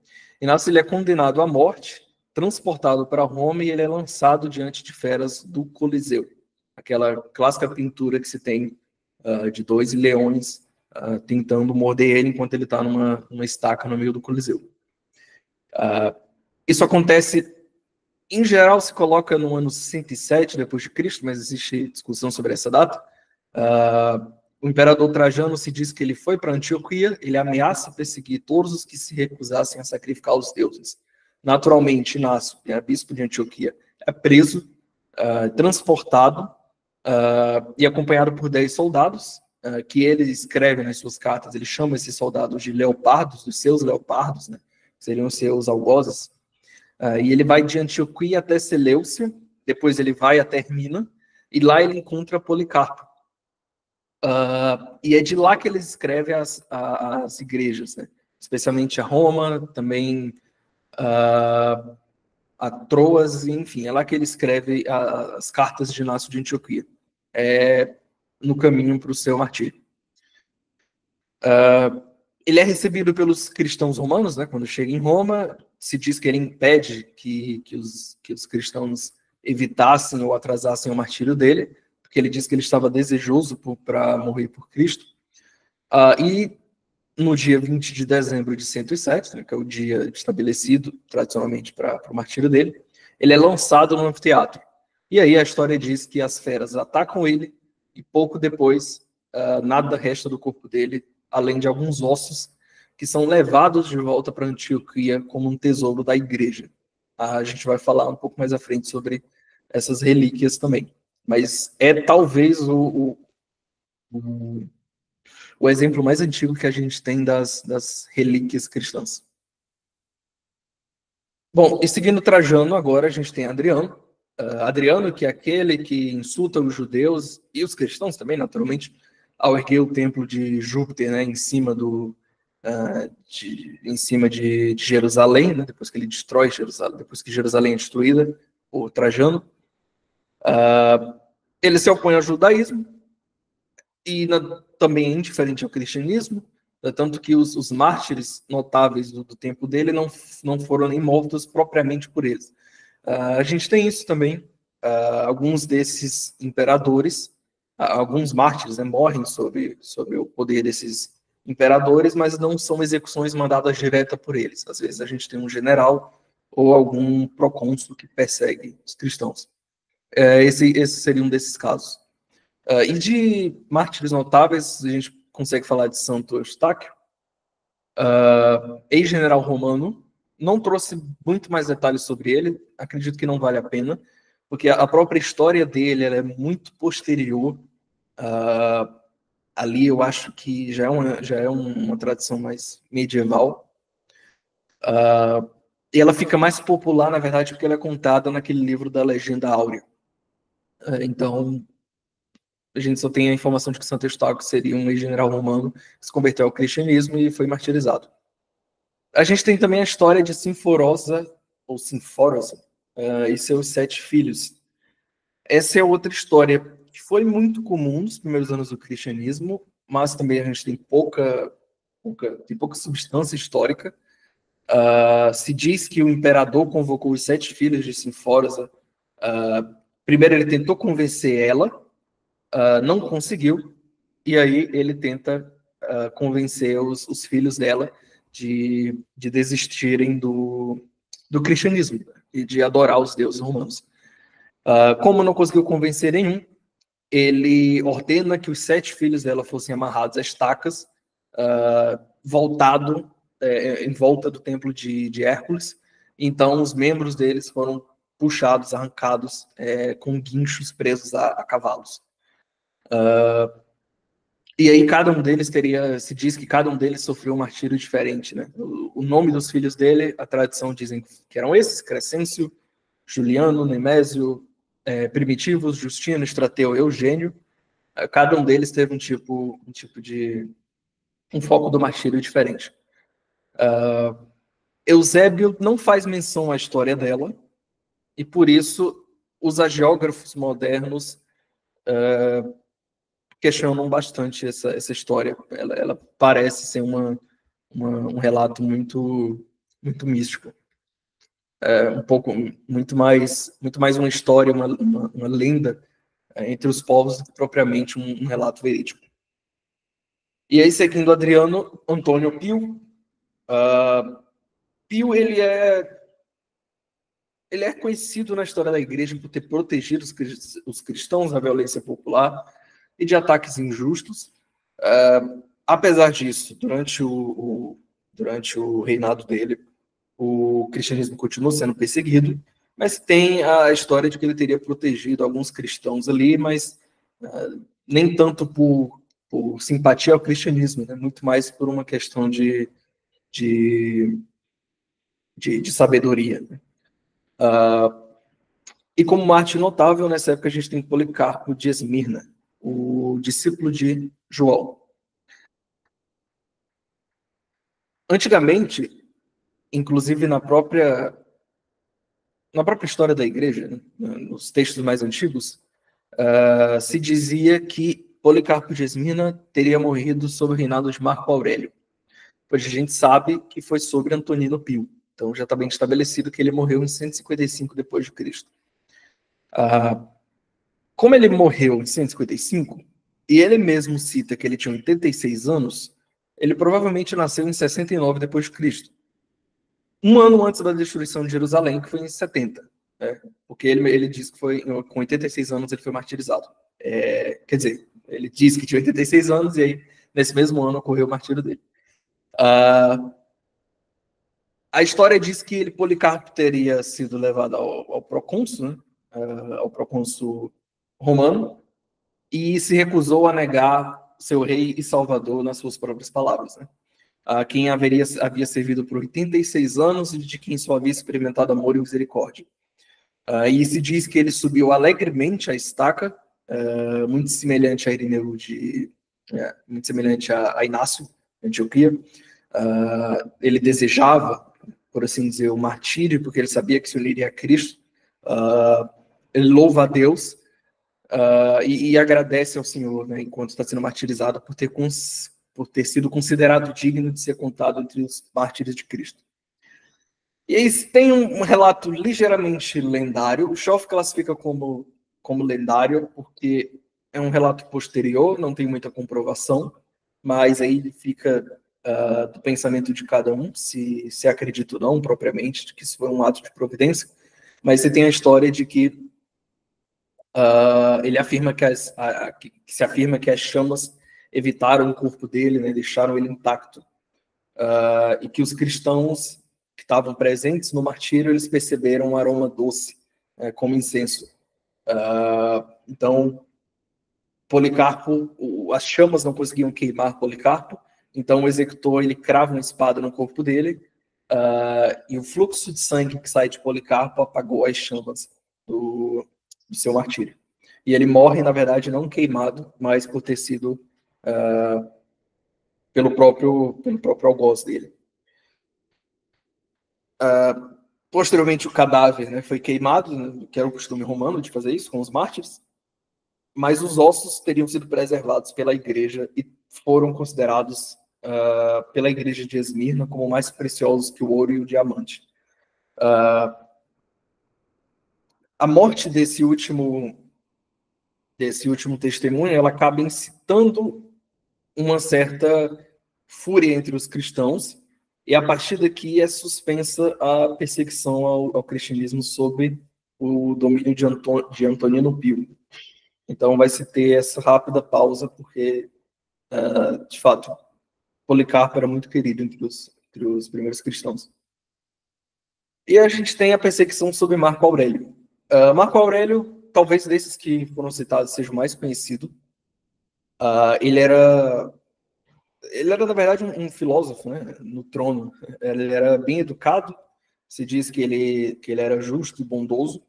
Inácio ele é condenado à morte, transportado para Roma e ele é lançado diante de feras do Coliseu. Aquela clássica pintura que se tem de dois leões tentando morder ele enquanto ele está numa estaca no meio do Coliseu. Isso acontece, em geral, se coloca no ano 67 depois de Cristo, mas existe discussão sobre essa data. O imperador Trajano se diz que ele foi para Antioquia, ele ameaça perseguir todos os que se recusassem a sacrificar os deuses. Naturalmente, Inácio, que é bispo de Antioquia, é preso, transportado e acompanhado por 10 soldados, que ele escreve nas suas cartas, ele chama esses soldados de leopardos, dos seus leopardos, né? Seriam seus algozes. E ele vai de Antioquia até Seleucia, depois ele vai até Hermina, e lá ele encontra Policarpo. E é de lá que ele escreve as igrejas, né? Especialmente a Roma, também a Troas, enfim, é lá que ele escreve as cartas de Inácio de Antioquia, no caminho para o seu martírio. Ele é recebido pelos cristãos romanos, né? Quando chega em Roma, se diz que ele impede que os cristãos evitassem ou atrasassem o martírio dele, porque ele diz que ele estava desejoso para morrer por Cristo. E no dia 20 de dezembro de 107, né, que é o dia estabelecido tradicionalmente para o martírio dele, ele é lançado no anfiteatro. E aí a história diz que as feras atacam ele e pouco depois nada resta do corpo dele, além de alguns ossos que são levados de volta para Antioquia como um tesouro da igreja. A gente vai falar um pouco mais à frente sobre essas relíquias também. Mas é talvez o exemplo mais antigo que a gente tem das relíquias cristãs. Bom, e seguindo Trajano, agora a gente tem Adriano. Adriano, que é aquele que insulta os judeus e os cristãos também, naturalmente, ao erguer o templo de Júpiter, né, em cima de Jerusalém, né, depois que ele destrói Jerusalém, depois que Jerusalém é destruída por Trajano. Ele se opõe ao judaísmo e também é indiferente ao cristianismo, tanto que os mártires notáveis do tempo dele não foram nem mortos propriamente por eles. A gente tem isso também, alguns desses imperadores, alguns mártires, né, morrem sob o poder desses imperadores, mas não são execuções mandadas direta por eles. Às vezes a gente tem um general ou algum procônsul que persegue os cristãos. Esse seria um desses casos. E de mártires notáveis, a gente consegue falar de Santo Eustáquio, ex-general romano. Não trouxe muito mais detalhes sobre ele, acredito que não vale a pena, porque a própria história dele ela é muito posterior. Ali eu acho que já é uma tradição mais medieval. E ela fica mais popular, na verdade, porque ela é contada naquele livro da Legenda Áurea. Então, a gente só tem a informação de que Santo Eustáquio seria um ex-general romano que se converteu ao cristianismo e foi martirizado. A gente tem também a história de Sinforosa, ou Sinforosa, e seus 7 filhos. Essa é outra história que foi muito comum nos primeiros anos do cristianismo, mas também a gente tem pouca substância histórica. Se diz que o imperador convocou os 7 filhos de Sinforosa. Primeiro ele tentou convencer ela, não conseguiu, e aí ele tenta convencer os filhos dela de desistirem do cristianismo e de adorar os deuses romanos. Como não conseguiu convencer nenhum, ele ordena que os 7 filhos dela fossem amarrados a estacas, em volta do templo de Hércules. Então, os membros deles foram puxados, arrancados, com guinchos presos a cavalos. E aí cada um deles se diz que cada um deles sofreu um martírio diferente, né? O nome dos filhos dele, a tradição dizem que eram esses: Crescêncio, Juliano, Nemésio, Primitivos, Justino, Estrateu, Eugênio. Cada um deles teve um foco do martírio diferente. Eusébio não faz menção à história dela, e por isso os hagiógrafos modernos questionam bastante essa história. Ela parece ser um relato muito místico. Muito mais uma história, uma lenda entre os povos do que propriamente um relato verídico. E aí, seguindo Adriano, Antônio Pio. Pio, ele é conhecido na história da igreja por ter protegido os cristãos da violência popular e de ataques injustos. Apesar disso, durante o reinado dele, o cristianismo continuou sendo perseguido, mas tem a história de que ele teria protegido alguns cristãos ali, mas nem tanto por simpatia ao cristianismo, né? Muito mais por uma questão de sabedoria. Né? E como mártir notável, nessa época a gente tem Policarpo de Esmirna, o discípulo de João. Antigamente, inclusive na própria história da igreja, né, nos textos mais antigos, se dizia que Policarpo de Esmirna teria morrido sob o reinado de Marco Aurélio. Pois a gente sabe que foi sobre Antonino Pio. Então já está bem estabelecido que ele morreu em 155 depois de Cristo. Como ele morreu em 155, e ele mesmo cita que ele tinha 86 anos, ele provavelmente nasceu em 69 depois de Cristo. Um ano antes da destruição de Jerusalém, que foi em 70. Né? Porque ele diz que com 86 anos ele foi martirizado. Quer dizer, ele diz que tinha 86 anos e aí, nesse mesmo ano, ocorreu o martírio dele. A história diz que Policarpo teria sido levado ao procônsul, né? Ao procônsul romano, e se recusou a negar seu rei e salvador nas suas próprias palavras. Né? a quem havia servido por 86 anos e de quem só havia experimentado amor e misericórdia. E se diz que ele subiu alegremente a estaca, muito semelhante a Irineu muito semelhante a Inácio, de Antioquia. Ele desejava, por assim dizer, o martírio, porque ele sabia que se uniria a Cristo. Ele louva a Deus e agradece ao Senhor, né, enquanto está sendo martirizado, por ter sido considerado digno de ser contado entre os mártires de Cristo. E aí tem um relato ligeiramente lendário. O Schoff classifica como lendário, porque é um relato posterior, não tem muita comprovação, mas aí fica do pensamento de cada um, se acredita ou não, propriamente, de que isso foi um ato de providência. Mas você tem a história de que ele afirma que se afirma que as chamas evitaram o corpo dele, né, deixaram ele intacto, e que os cristãos que estavam presentes no martírio, eles perceberam um aroma doce, como incenso. Então, Policarpo, as chamas não conseguiam queimar Policarpo, então o executor ele crava uma espada no corpo dele, e o fluxo de sangue que sai de Policarpo apagou as chamas do seu martírio. E ele morre, na verdade, não queimado, mas por ter sido pelo próprio algoz dele. Posteriormente, o cadáver, né, foi queimado, né, que era o costume romano de fazer isso com os mártires, mas os ossos teriam sido preservados pela igreja e foram considerados pela igreja de Esmirna como mais preciosos que o ouro e o diamante. A morte desse último testemunho, ela acaba incitando uma certa fúria entre os cristãos, e a partir daqui é suspensa a perseguição ao cristianismo sob o domínio de Antonino Pio. Então vai se ter essa rápida pausa, porque, de fato, Policarpo era muito querido entre os primeiros cristãos. E a gente tem a perseguição sobre Marco Aurélio. Marco Aurélio, talvez desses que foram citados, seja o mais conhecido. Ele era, na verdade, um filósofo, né, no trono. Ele era bem educado, se diz que ele era justo e bondoso,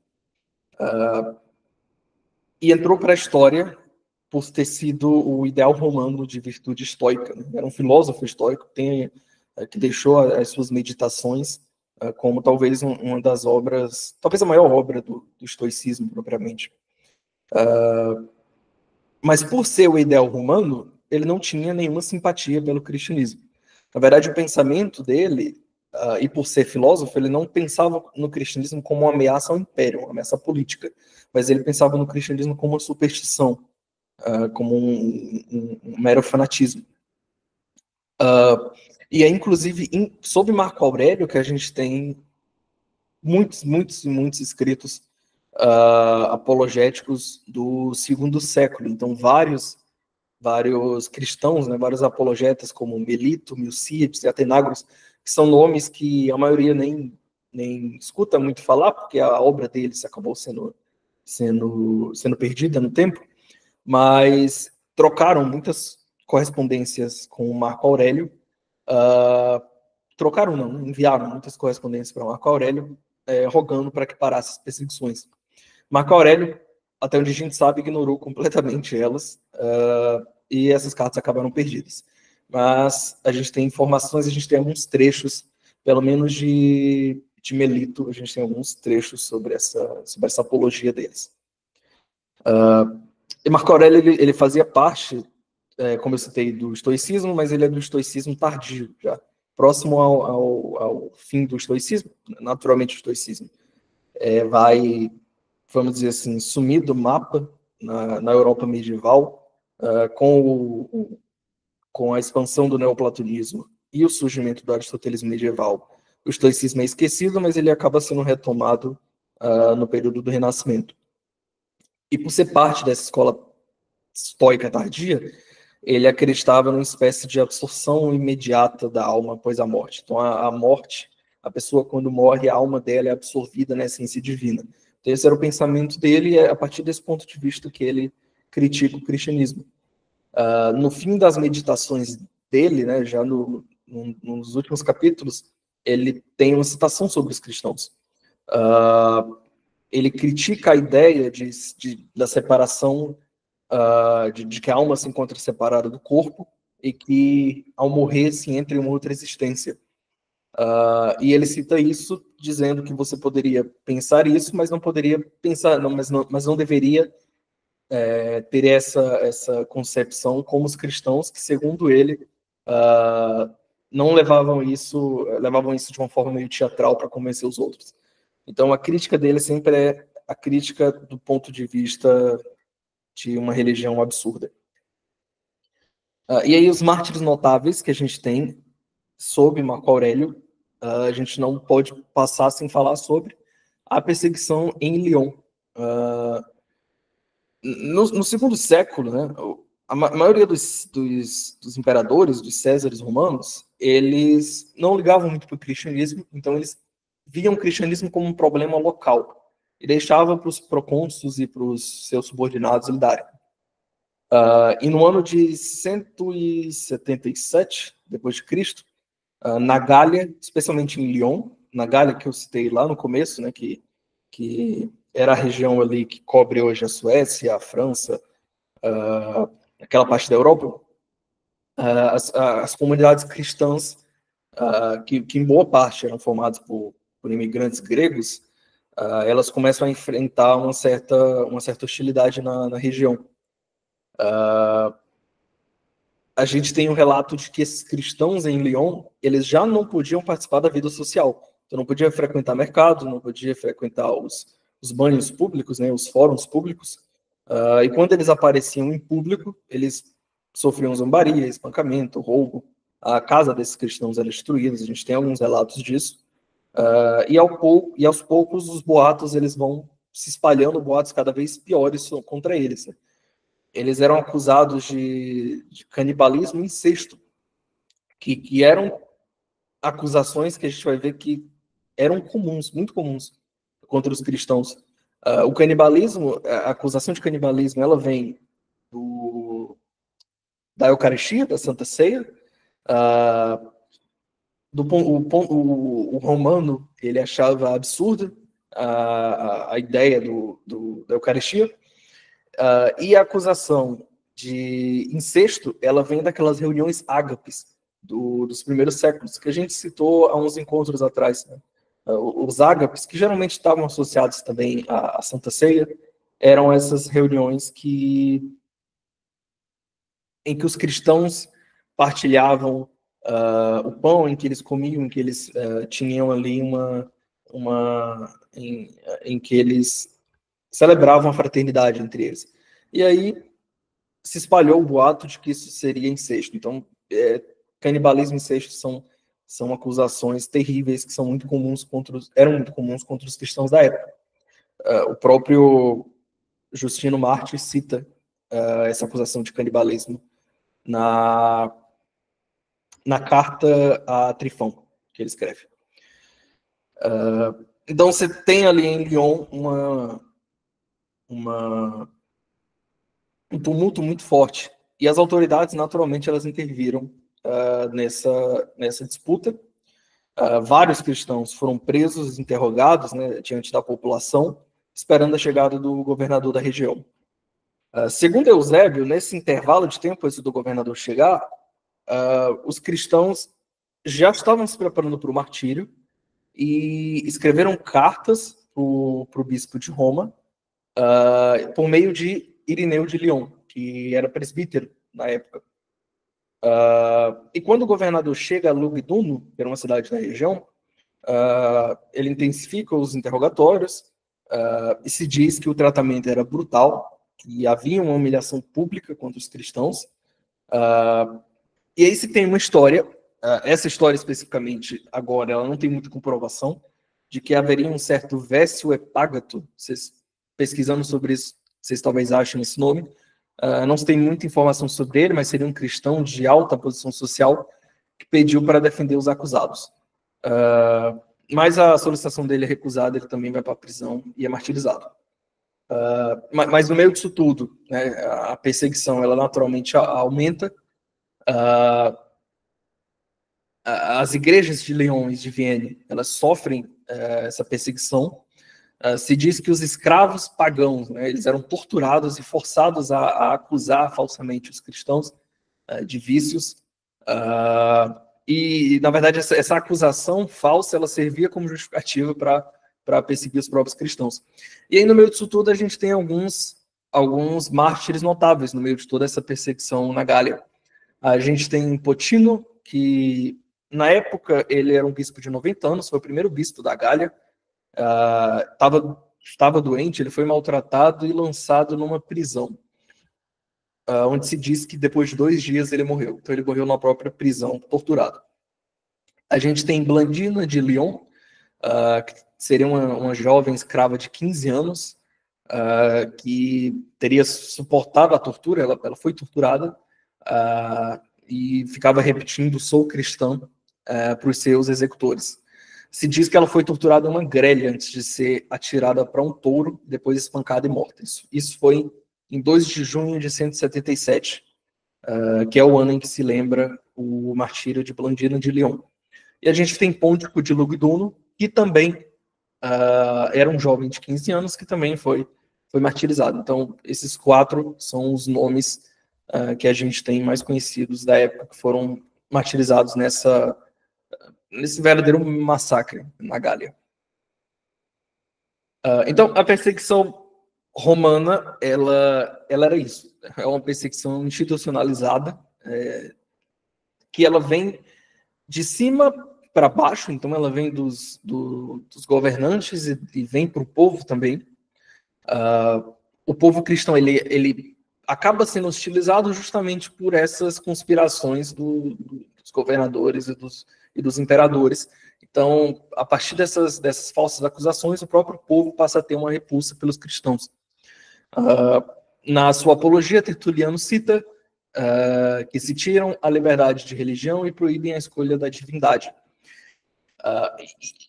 e entrou para a história por ter sido o ideal romano de virtude estoica. Né? Era um filósofo estoico que deixou as suas meditações como talvez uma das obras, talvez a maior obra do estoicismo propriamente. Mas por ser o ideal romano, ele não tinha nenhuma simpatia pelo cristianismo. Na verdade, o pensamento dele, e por ser filósofo, ele não pensava no cristianismo como uma ameaça ao império, uma ameaça política, mas ele pensava no cristianismo como uma superstição, como um mero fanatismo. E é inclusive sobre Marco Aurélio que a gente tem muitos escritos apologéticos do segundo século. Então, vários cristãos, né, vários apologetas, como Melito, Milcíades e Atenágoras, que são nomes que a maioria nem escuta muito falar, porque a obra deles acabou sendo perdida no tempo, mas trocaram muitas correspondências com Marco Aurélio, enviaram muitas correspondências para Marco Aurélio, rogando para que parasse as perseguições. Marco Aurélio, até onde a gente sabe, ignorou completamente elas, e essas cartas acabaram perdidas. Mas a gente tem informações, a gente tem alguns trechos, pelo menos de Melito, a gente tem alguns trechos sobre essa apologia deles. E Marco Aurélio, ele fazia parte, como eu citei, do estoicismo, mas ele é do estoicismo tardio, já próximo ao fim do estoicismo. Naturalmente, o estoicismo vai, vamos dizer assim, sumir do mapa na Europa medieval, com a expansão do neoplatonismo e o surgimento do aristotelismo medieval. O estoicismo é esquecido, mas ele acaba sendo retomado no período do Renascimento. E por ser parte dessa escola estoica tardia, ele acreditava numa espécie de absorção imediata da alma após a morte. Então, a morte, a pessoa quando morre, a alma dela é absorvida na essência divina. Então, esse era o pensamento dele, e é a partir desse ponto de vista que ele critica o cristianismo. No fim das meditações dele, né, já no nos últimos capítulos, ele tem uma citação sobre os cristãos. Ele critica a ideia da separação, de que a alma se encontra separada do corpo e que, ao morrer, se entra em uma outra existência. E ele cita isso dizendo que você poderia pensar isso, mas não poderia pensar, mas não deveria ter essa concepção como os cristãos, que, segundo ele, não levavam isso de uma forma meio teatral para convencer os outros. Então, a crítica dele sempre é a crítica do ponto de vista de uma religião absurda. E aí, os mártires notáveis que a gente tem sob Marco Aurélio, a gente não pode passar sem falar sobre a perseguição em Lyon. No segundo século, né, a maioria dos imperadores, dos césares romanos, eles não ligavam muito para o cristianismo, então eles viam o cristianismo como um problema local e deixavam para os procônsulos e para os seus subordinados lidarem. E no ano de 177 depois de Cristo, na Gália, especialmente em Lyon, na Gália que eu citei lá no começo, né, que era a região ali que cobre hoje a Suécia, a França, aquela parte da Europa, as comunidades cristãs, que em boa parte eram formadas por imigrantes gregos, elas começam a enfrentar uma certa hostilidade na região. A gente tem um relato de que esses cristãos em Lyon, eles já não podiam participar da vida social. Então, não podia frequentar mercado, não podia frequentar os banhos públicos, né, os fóruns públicos. E quando eles apareciam em público, eles sofriam zombaria, espancamento, roubo. A casa desses cristãos era destruída, a gente tem alguns relatos disso. E aos poucos, os boatos eles vão se espalhando, boatos cada vez piores contra eles, né? Eles eram acusados de canibalismo e incesto, que eram acusações que a gente vai ver que eram comuns, muito comuns, contra os cristãos. O canibalismo, a acusação de canibalismo, ela vem da Eucaristia, da Santa Ceia. O romano, ele achava absurda a ideia da Eucaristia. E a acusação de incesto, ela vem daquelas reuniões ágapes dos primeiros séculos, que a gente citou há uns encontros atrás, né? Os ágapes, que geralmente estavam associados também à Santa Ceia, eram essas reuniões em que os cristãos partilhavam o pão, em que eles comiam, em que eles tinham ali em que eles celebravam a fraternidade entre eles. E aí se espalhou o boato de que isso seria incesto. Então, canibalismo e incesto são acusações terríveis que eram muito comuns contra os cristãos da época. O próprio Justino Mártir cita essa acusação de canibalismo na carta a Trifão, que ele escreve. Então, você tem ali em Lyon um tumulto muito forte. E as autoridades, naturalmente, elas interviram nessa disputa. Vários cristãos foram presos, interrogados, né, diante da população, esperando a chegada do governador da região. Segundo Eusébio, nesse intervalo de tempo antes do governador chegar, os cristãos já estavam se preparando para o martírio e escreveram cartas para o bispo de Roma, por meio de Irineu de Lyon, que era presbítero na época. E quando o governador chega a Lugdunum, que era uma cidade da região, ele intensifica os interrogatórios e se diz que o tratamento era brutal, que havia uma humilhação pública contra os cristãos. E aí se tem uma história, essa história especificamente agora, ela não tem muita comprovação, de que haveria um certo Vécio Epágato. Vocês pesquisando sobre isso, vocês talvez achem esse nome. Não se tem muita informação sobre ele, mas seria um cristão de alta posição social que pediu para defender os acusados. Mas a solicitação dele é recusada, ele também vai para a prisão e é martirizado. Mas no meio disso tudo, né, a perseguição ela naturalmente aumenta. as igrejas de Lyon e de Vienne, elas sofrem essa perseguição. Se diz que os escravos pagãos, né, eles eram torturados e forçados a acusar falsamente os cristãos de vícios. E, na verdade, essa acusação falsa, ela servia como justificativa para perseguir os próprios cristãos. E aí, no meio disso tudo, a gente tem alguns mártires notáveis no meio de toda essa perseguição na Gália. A gente tem Potino, que, na época, ele era um bispo de 90 anos, foi o primeiro bispo da Gália. Estava doente, ele foi maltratado e lançado numa prisão, onde se diz que depois de 2 dias ele morreu. Então ele morreu na própria prisão, torturado. A gente tem Blandina de Lyon, que seria uma jovem escrava de 15 anos, que teria suportado a tortura. Ela foi torturada e ficava repetindo "sou cristã" para os seus executores. Se diz que ela foi torturada em uma grelha antes de ser atirada para um touro, depois espancada e morta. Isso foi em 2 de junho de 177, que é o ano em que se lembra o martírio de Blandina de Lyon. E a gente tem Pôntico de Lugdunum, que também era um jovem de 15 anos, que também foi martirizado. Então, esses 4 são os nomes que a gente tem mais conhecidos da época, que foram martirizados nesse verdadeiro massacre na Gália. Então, a perseguição romana, ela era isso. É uma perseguição institucionalizada, que ela vem de cima para baixo, então ela vem dos governantes e vem para o povo também. O povo cristão, ele acaba sendo hostilizado justamente por essas conspirações dos governadores e dos imperadores. Então, a partir dessas falsas acusações, o próprio povo passa a ter uma repulsa pelos cristãos. Na sua apologia, Tertuliano cita que se tiram a liberdade de religião e proíbem a escolha da divindade.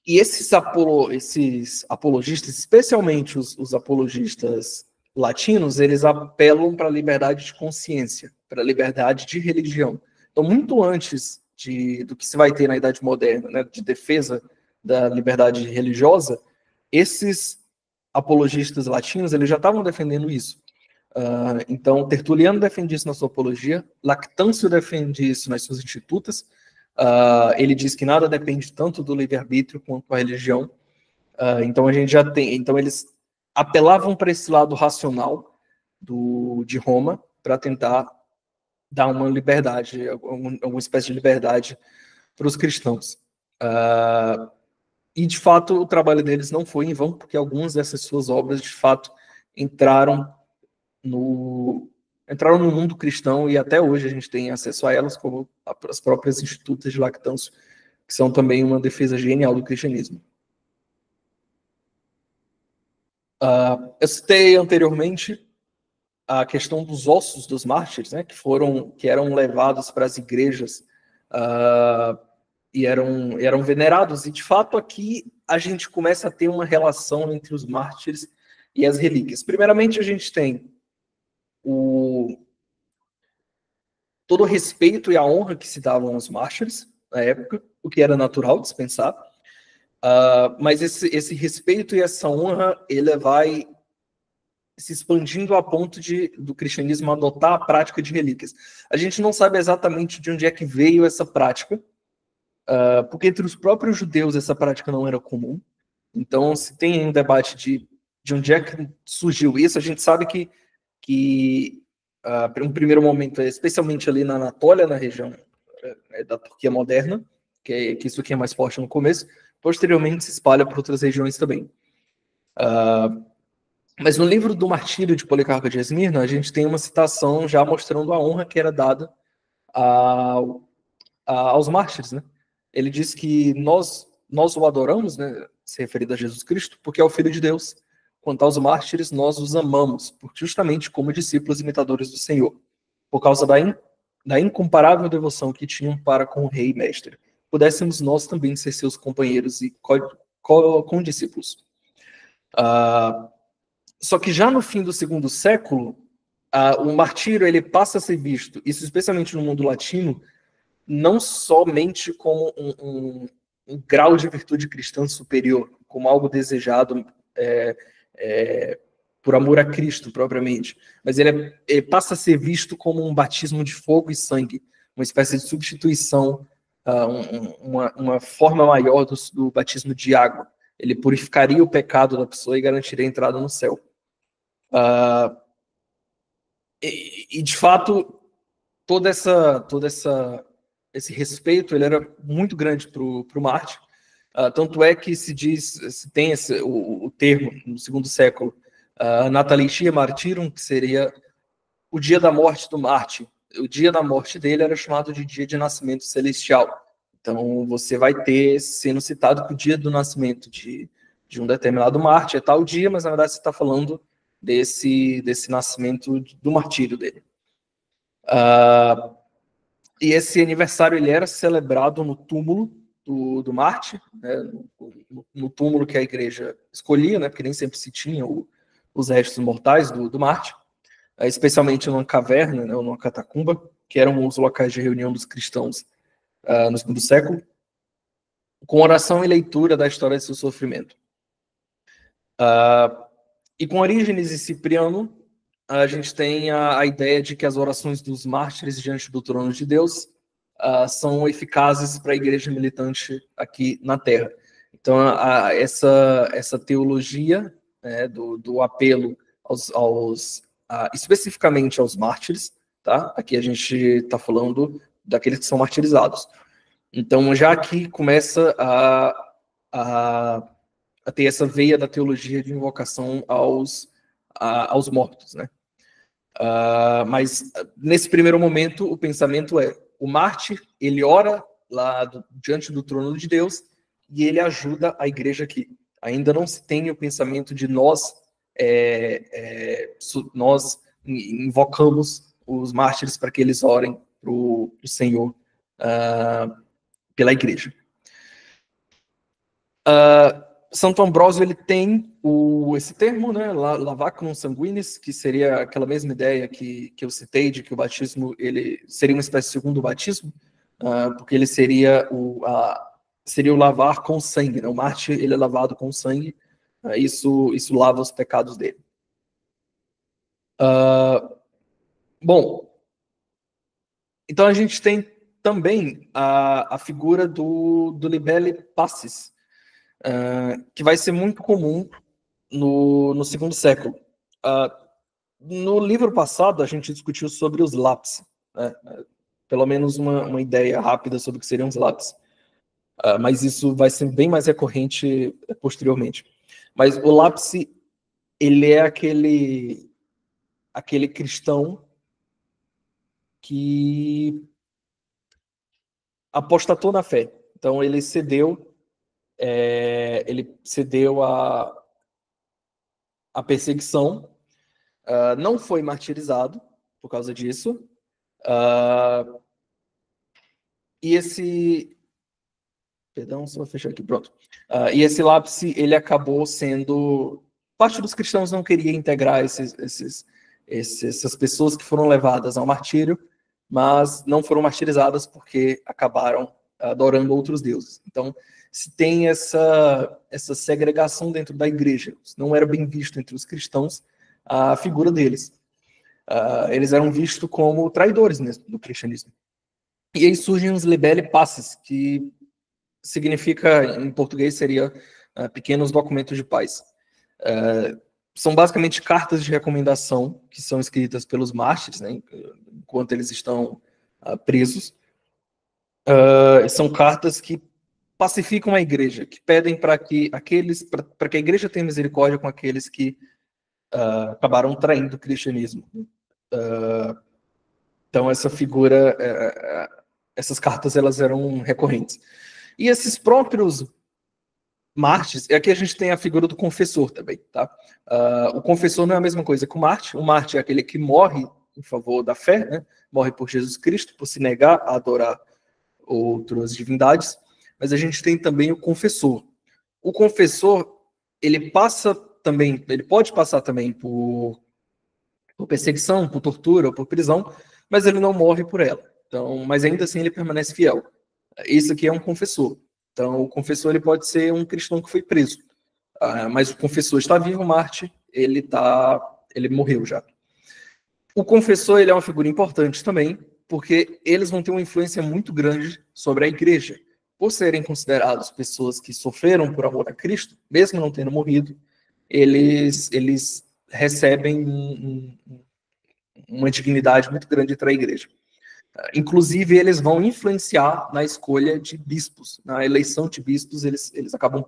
E esses apologistas, especialmente os apologistas latinos, eles apelam para a liberdade de consciência, para a liberdade de religião. Então, muito antes do que se vai ter na Idade Moderna, né, de defesa da liberdade religiosa, esses apologistas latinos, eles já estavam defendendo isso. Então, Tertuliano defende isso na sua apologia, Lactâncio defende isso nas suas Institutas. Ele diz que nada depende tanto do livre-arbítrio quanto a religião. Então, a gente já tem... Então, eles apelavam para esse lado racional de Roma para tentar dar uma liberdade, alguma espécie de liberdade para os cristãos. E, de fato, o trabalho deles não foi em vão, porque algumas dessas suas obras, de fato, entraram no mundo cristão, e até hoje a gente tem acesso a elas, como as próprias Institutas de Lactâncio, que são também uma defesa genial do cristianismo. Eu citei anteriormente a questão dos ossos dos mártires, né, que eram levados para as igrejas e eram venerados. E, de fato, aqui a gente começa a ter uma relação entre os mártires e as relíquias. Primeiramente, a gente tem todo o respeito e a honra que se davam aos mártires na época, o que era natural dispensar. Mas esse respeito e essa honra, ele vai se expandindo a ponto do cristianismo adotar a prática de relíquias. A gente não sabe exatamente de onde é que veio essa prática, porque entre os próprios judeus essa prática não era comum. Então, se tem um debate de onde é que surgiu isso, a gente sabe que um primeiro momento, especialmente ali na Anatólia, na região da Turquia moderna, que isso aqui é mais forte no começo, posteriormente se espalha para outras regiões também. Mas no livro do Martírio de Policarpo de Esmirna, a gente tem uma citação já mostrando a honra que era dada aos mártires, né? Ele diz que nós o adoramos, né, se referindo a Jesus Cristo, porque é o Filho de Deus. Quanto aos mártires, nós os amamos, justamente como discípulos imitadores do Senhor, por causa da incomparável devoção que tinham para com o Rei e Mestre. Pudéssemos nós também ser seus companheiros e condiscípulos. Só que já no fim do segundo século, o martírio ele passa a ser visto, isso especialmente no mundo latino, não somente como um grau de virtude cristã superior, como algo desejado por amor a Cristo, propriamente, mas ele passa a ser visto como um batismo de fogo e sangue, uma espécie de substituição, uma forma maior do batismo de água. Ele purificaria o pecado da pessoa e garantiria a entrada no céu. E de fato, esse respeito ele era muito grande para o Marte. Tanto é que se tem o termo, no segundo século, Natalitia Martyrum, que seria o dia da morte do Marte. O dia da morte dele era chamado de dia de nascimento celestial. Então, você vai ter sendo citado que o dia do nascimento de um determinado Marte é tal dia, mas na verdade você está falando desse nascimento do martírio dele. E esse aniversário ele era celebrado no túmulo do Marte, né, no túmulo que a igreja escolhia, né, porque nem sempre se tinha os restos mortais do Marte, especialmente numa caverna, né, ou numa catacumba, que eram os locais de reunião dos cristãos no segundo século, com oração e leitura da história de seu sofrimento. E com Orígenes e Cipriano, a gente tem a ideia de que as orações dos mártires diante do trono de Deus são eficazes para a igreja militante aqui na Terra. Então, essa teologia, né, do apelo especificamente aos mártires, tá? Aqui a gente está falando daqueles que são martirizados. Então, já aqui começa a ter essa veia da teologia de invocação aos mortos, né? Mas nesse primeiro momento o pensamento o mártir ele ora lá diante do trono de Deus e ele ajuda a igreja aqui. Ainda não se tem o pensamento de nós invocamos os mártires para que eles orem para o Senhor pela igreja. Santo Ambrósio ele tem esse termo, né, lavacrum sanguinis, que seria aquela mesma ideia que eu citei de que o batismo ele seria uma espécie de segundo batismo, porque ele seria o lavar com sangue, né? O mártir ele é lavado com sangue, isso lava os pecados dele. Bom, então a gente tem também a figura do libelli passis, que vai ser muito comum no segundo século. No livro passado, a gente discutiu sobre os lapsi, né? Pelo menos uma ideia rápida sobre o que seriam os lapsi. Mas isso vai ser bem mais recorrente posteriormente. Mas o lapsi, ele é aquele cristão que apostatou na fé. Então, ele cedeu a perseguição, não foi martirizado por causa disso, e esse... Perdão, só vou fechar aqui, pronto. E esse lapse, ele acabou sendo... Parte dos cristãos não queria integrar essas pessoas que foram levadas ao martírio, mas não foram martirizadas porque acabaram adorando outros deuses. Então, se tem essa segregação dentro da igreja. Não era bem visto entre os cristãos a figura deles. Eles eram vistos como traidores mesmo do cristianismo. E aí surgem os libelli passis, que significa, em português, seria pequenos documentos de paz. São basicamente cartas de recomendação que são escritas pelos mártires, né, enquanto eles estão presos. São cartas que pacificam a igreja, que pedem para que a igreja tenha misericórdia com aqueles que acabaram traindo o cristianismo. Então essa figura, essas cartas elas eram recorrentes. E esses próprios mártires, aqui a gente tem a figura do confessor também, tá? O confessor não é a mesma coisa que o mártir. O mártir é aquele que morre em favor da fé, né? Morre por Jesus Cristo, por se negar a adorar outras divindades. Mas a gente tem também o confessor. O confessor, ele pode passar também por perseguição, por tortura ou por prisão, mas ele não morre por ela. Então, mas ainda assim ele permanece fiel. Esse aqui é um confessor. Então, o confessor ele pode ser um cristão que foi preso. Mas o confessor está vivo, Marte, ele morreu já. O confessor ele é uma figura importante também, porque eles vão ter uma influência muito grande sobre a igreja. Por serem considerados pessoas que sofreram por amor a Cristo, mesmo não tendo morrido, eles recebem uma dignidade muito grande entre a igreja. Inclusive, eles vão influenciar na escolha de bispos. Na eleição de bispos, eles acabam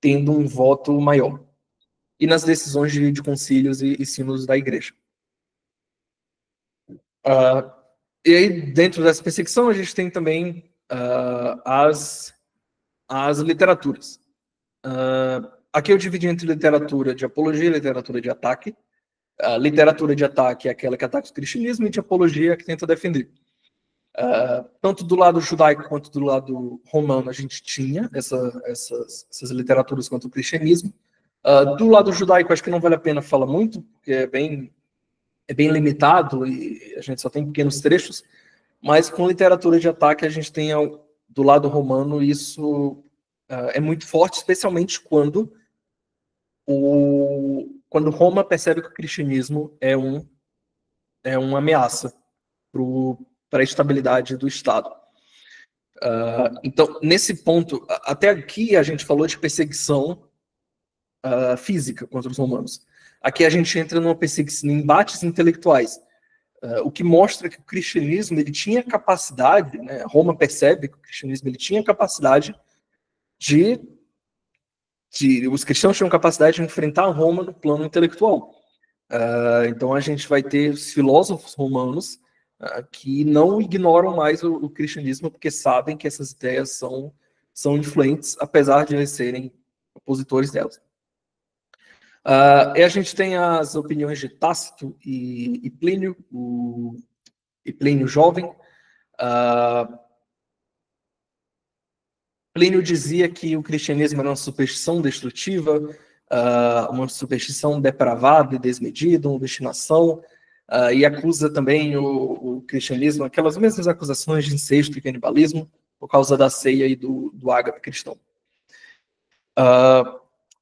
tendo um voto maior. E nas decisões de concílios e sínodos da igreja. E aí, dentro dessa perseguição, a gente tem também as literaturas. Aqui eu dividi entre literatura de apologia e literatura de ataque. A literatura de ataque é aquela que ataca o cristianismo, e de apologia é que tenta defender. Tanto do lado judaico quanto do lado romano a gente tinha essas literaturas contra o cristianismo. Do lado judaico acho que não vale a pena falar muito, porque é bem limitado e a gente só tem pequenos trechos, mas com literatura de ataque a gente tem do lado romano isso é muito forte, especialmente quando Roma percebe que o cristianismo é uma ameaça para a estabilidade do Estado. Então, nesse ponto, até aqui a gente falou de perseguição física contra os romanos. Aqui a gente entra numa perseguição, em embates intelectuais, o que mostra que o cristianismo ele tinha capacidade, né, Roma percebe que o cristianismo ele tinha capacidade os cristãos tinham capacidade de enfrentar Roma no plano intelectual. Então a gente vai ter os filósofos romanos que não ignoram mais o cristianismo porque sabem que essas ideias são influentes, apesar de eles serem opositores delas. E a gente tem as opiniões de Tácito e Plínio, e Plínio jovem. Plínio dizia que o cristianismo era uma superstição destrutiva, uma superstição depravada e desmedida, uma obstinação, e acusa também o cristianismo, aquelas mesmas acusações de incesto e canibalismo, por causa da ceia e do ágape cristão.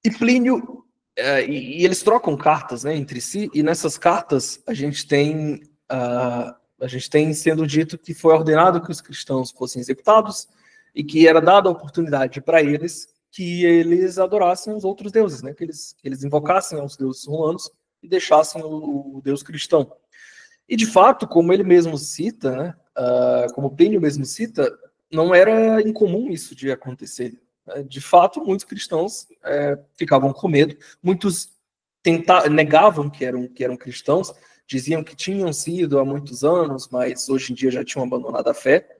E Plínio, e eles trocam cartas, né, entre si, e nessas cartas a gente tem sendo dito que foi ordenado que os cristãos fossem executados, e que era dada a oportunidade para eles que eles adorassem os outros deuses, né? Que eles invocassem aos deuses romanos e deixassem o Deus cristão. E, de fato, como ele mesmo cita, né? Como Plínio mesmo cita, não era incomum isso de acontecer. De fato, muitos cristãos ficavam com medo, muitos negavam que eram cristãos, diziam que tinham sido há muitos anos, mas hoje em dia já tinham abandonado a fé.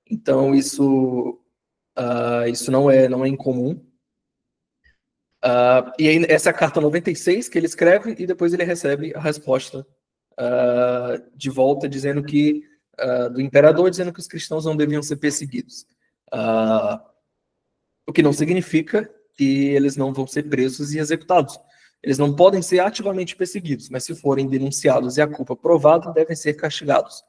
Então, isso não é incomum. E aí, essa é a carta 96 que ele escreve, e depois ele recebe a resposta de volta, dizendo que, do imperador, dizendo que os cristãos não deviam ser perseguidos. O que não significa que eles não vão ser presos e executados. Eles não podem ser ativamente perseguidos, mas se forem denunciados e a culpa provada, devem ser castigados.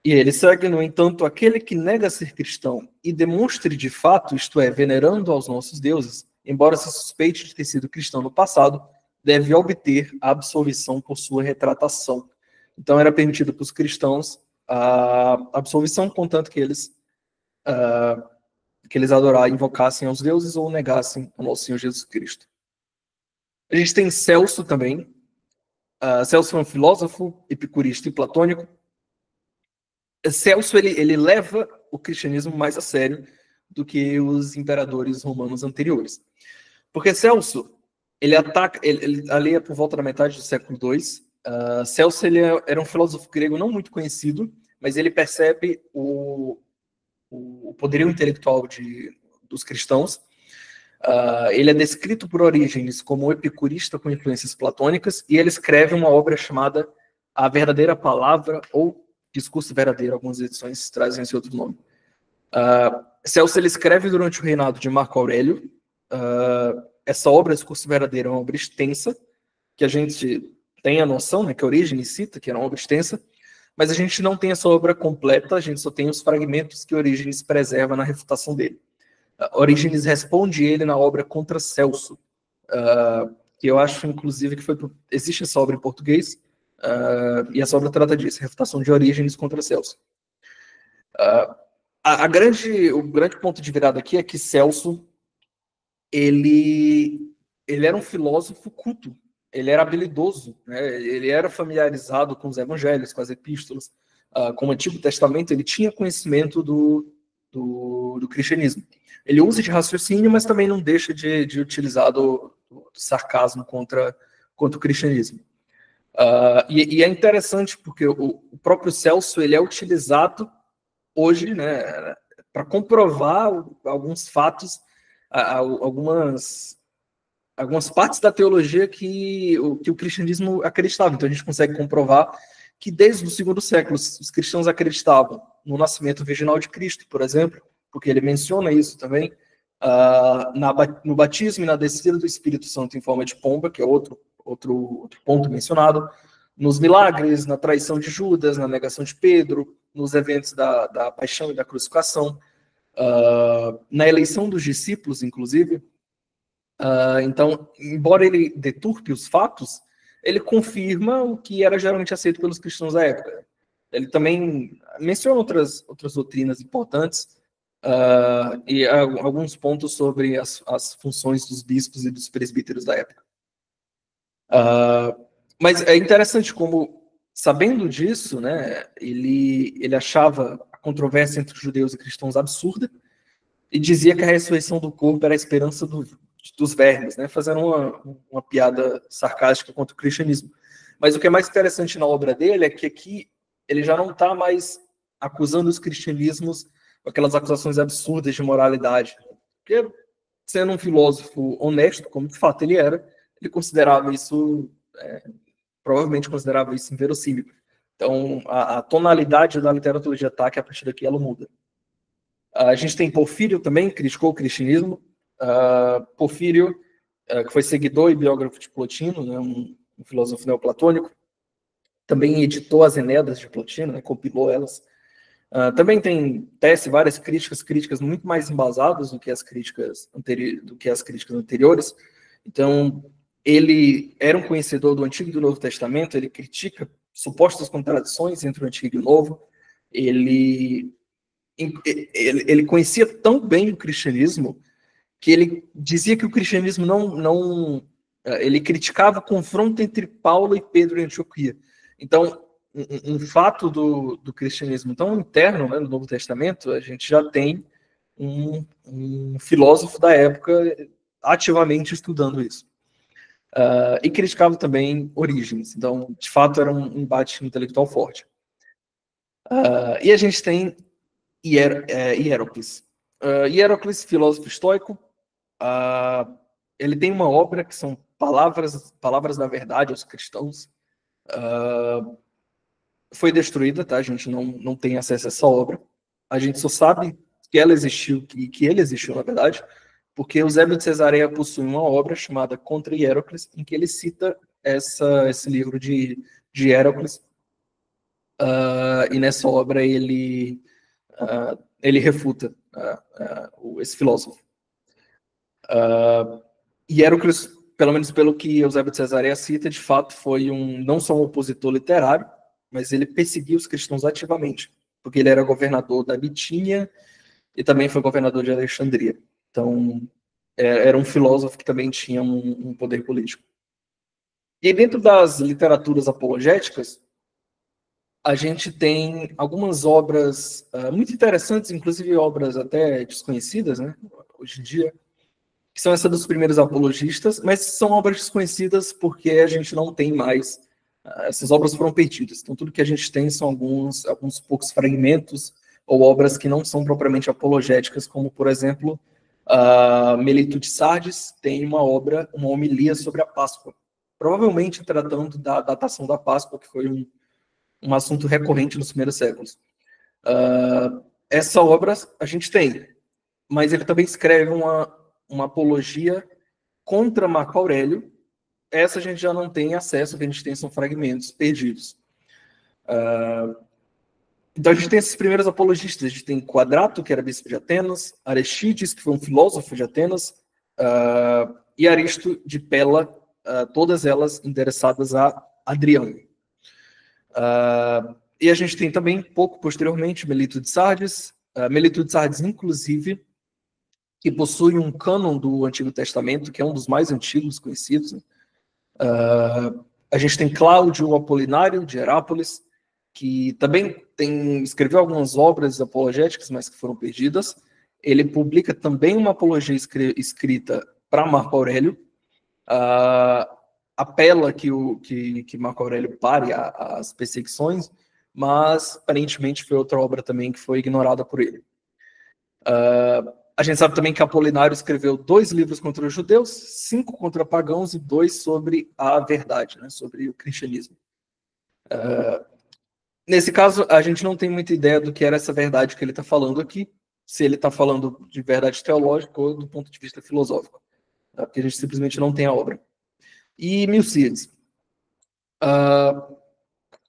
E ele segue, no entanto, aquele que nega ser cristão e demonstre de fato, isto é, venerando aos nossos deuses, embora se suspeite de ter sido cristão no passado, deve obter a absolvição por sua retratação. Então era permitido para os cristãos a absolvição, contanto que eles invocassem aos deuses ou negassem o nosso Senhor Jesus Cristo. A gente tem Celso também. Celso é um filósofo epicurista e platônico. Celso ele leva o cristianismo mais a sério do que os imperadores romanos anteriores. Porque Celso, ele ataca, ali é por volta da metade do século II, Celso era um filósofo grego não muito conhecido, mas ele percebe o poderio intelectual dos cristãos. Ele é descrito por Orígenes como um epicurista com influências platônicas, e ele escreve uma obra chamada A Verdadeira Palavra, ou Discurso Verdadeiro, algumas edições trazem esse outro nome. Celso ele escreve durante o reinado de Marco Aurélio. Essa obra, Discurso Verdadeiro, é uma obra extensa, que a gente tem a noção, né, que Orígenes cita, que era uma obra extensa, mas a gente não tem essa obra completa, a gente só tem os fragmentos que Orígenes preserva na refutação dele. Orígenes responde ele na obra Contra Celso, que eu acho, inclusive, que existe essa obra em português, e essa obra trata disso, refutação de Orígenes contra Celso. O grande ponto de virada aqui é que Celso, ele era um filósofo culto, ele era habilidoso, né? Ele era familiarizado com os evangelhos, com as epístolas, com o Antigo Testamento, ele tinha conhecimento do cristianismo. Ele usa de raciocínio, mas também não deixa de utilizar do sarcasmo contra o cristianismo. E é interessante porque o próprio Celso ele é utilizado hoje, né, para comprovar alguns fatos, algumas partes da teologia que o cristianismo acreditava. Então a gente consegue comprovar que desde o segundo século os cristãos acreditavam no nascimento virginal de Cristo, por exemplo, porque ele menciona isso também, no batismo e na descida do Espírito Santo em forma de pomba, que é outro ponto mencionado, nos milagres, na traição de Judas, na negação de Pedro, nos eventos da paixão e da crucificação, na eleição dos discípulos, inclusive. Então, embora ele deturpe os fatos, ele confirma o que era geralmente aceito pelos cristãos da época. Ele também menciona outras doutrinas importantes, e alguns pontos sobre as funções dos bispos e dos presbíteros da época. Mas é interessante como, sabendo disso, né, ele achava a controvérsia entre os judeus e cristãos absurda e dizia que a ressurreição do corpo era a esperança dos vermes, né, fazendo uma piada sarcástica contra o cristianismo. Mas o que é mais interessante na obra dele é que aqui ele já não está mais acusando os cristianismos com aquelas acusações absurdas de moralidade. Porque, sendo um filósofo honesto, como de fato ele era, ele considerava isso, provavelmente considerava isso inverossímil. Então, a tonalidade da literatura de ataque, a partir daqui, ela muda. A gente tem Porfírio também, que criticou o cristianismo. Porfírio, que foi seguidor e biógrafo de Plotino, né, um filósofo neoplatônico, também editou as Enéidas de Plotino, né, compilou elas. Também tece várias críticas muito mais embasadas do que as críticas anteriores. Então, ele era um conhecedor do Antigo e do Novo Testamento, ele critica supostas contradições entre o Antigo e o Novo, ele conhecia tão bem o cristianismo que ele dizia que o cristianismo ele criticava o confronto entre Paulo e Pedro em Antioquia. Então, um fato do cristianismo tão interno, né, no Novo Testamento, a gente já tem um filósofo da época ativamente estudando isso. E criticava também Orígenes. Então, de fato, era um embate intelectual forte. E a gente tem Hierocles. Hierocles, filósofo estoico, ele tem uma obra que são palavras da verdade aos cristãos. Foi destruída, tá? A gente não tem acesso a essa obra. A gente só sabe que ela existiu, que ele existiu, na verdade, porque Eusébio de Cesareia possui uma obra chamada Contra Hierocles, em que ele cita esse livro de Hierocles, e nessa obra ele refuta esse filósofo. Hierocles, pelo menos pelo que Eusébio de Cesareia cita, de fato foi não só um opositor literário, mas ele perseguia os cristãos ativamente, porque ele era governador da Bitínia e também foi governador de Alexandria. Então, era um filósofo que também tinha um poder político. E dentro das literaturas apologéticas, a gente tem algumas obras muito interessantes, inclusive obras até desconhecidas, né, hoje em dia, que são essas dos primeiros apologistas, mas são obras desconhecidas porque a gente não tem mais. Essas obras foram perdidas. Então, tudo que a gente tem são alguns poucos fragmentos ou obras que não são propriamente apologéticas, como, por exemplo, Melito de Sardes tem uma homilia sobre a Páscoa, provavelmente tratando da datação da Páscoa, que foi um assunto recorrente nos primeiros séculos. Essa obra a gente tem, mas ele também escreve uma apologia contra Marco Aurélio. Essa a gente já não tem acesso, o que a gente tem são fragmentos perdidos. Então a gente tem esses primeiros apologistas, a gente tem Quadrato, que era bispo de Atenas, Aristides, que foi um filósofo de Atenas, e Aristo de Pela, todas elas endereçadas a Adriano. E a gente tem também, pouco posteriormente, Melito de Sardes, inclusive, que possui um cânon do Antigo Testamento, que é um dos mais antigos conhecidos. A gente tem Cláudio Apolinário, de Herápolis, que também escreveu algumas obras apologéticas, mas que foram perdidas. Ele publica também uma apologia escrita para Marco Aurélio, apela que Marco Aurélio pare as perseguições, mas aparentemente foi outra obra também que foi ignorada por ele. A gente sabe também que Apolinário escreveu 2 livros contra os judeus, 5 contra pagãos e 2 sobre a verdade, né, sobre o cristianismo. Nesse caso, a gente não tem muita ideia do que era essa verdade que ele está falando aqui, se ele está falando de verdade teológica ou do ponto de vista filosófico, porque a gente simplesmente não tem a obra. E Milcíades.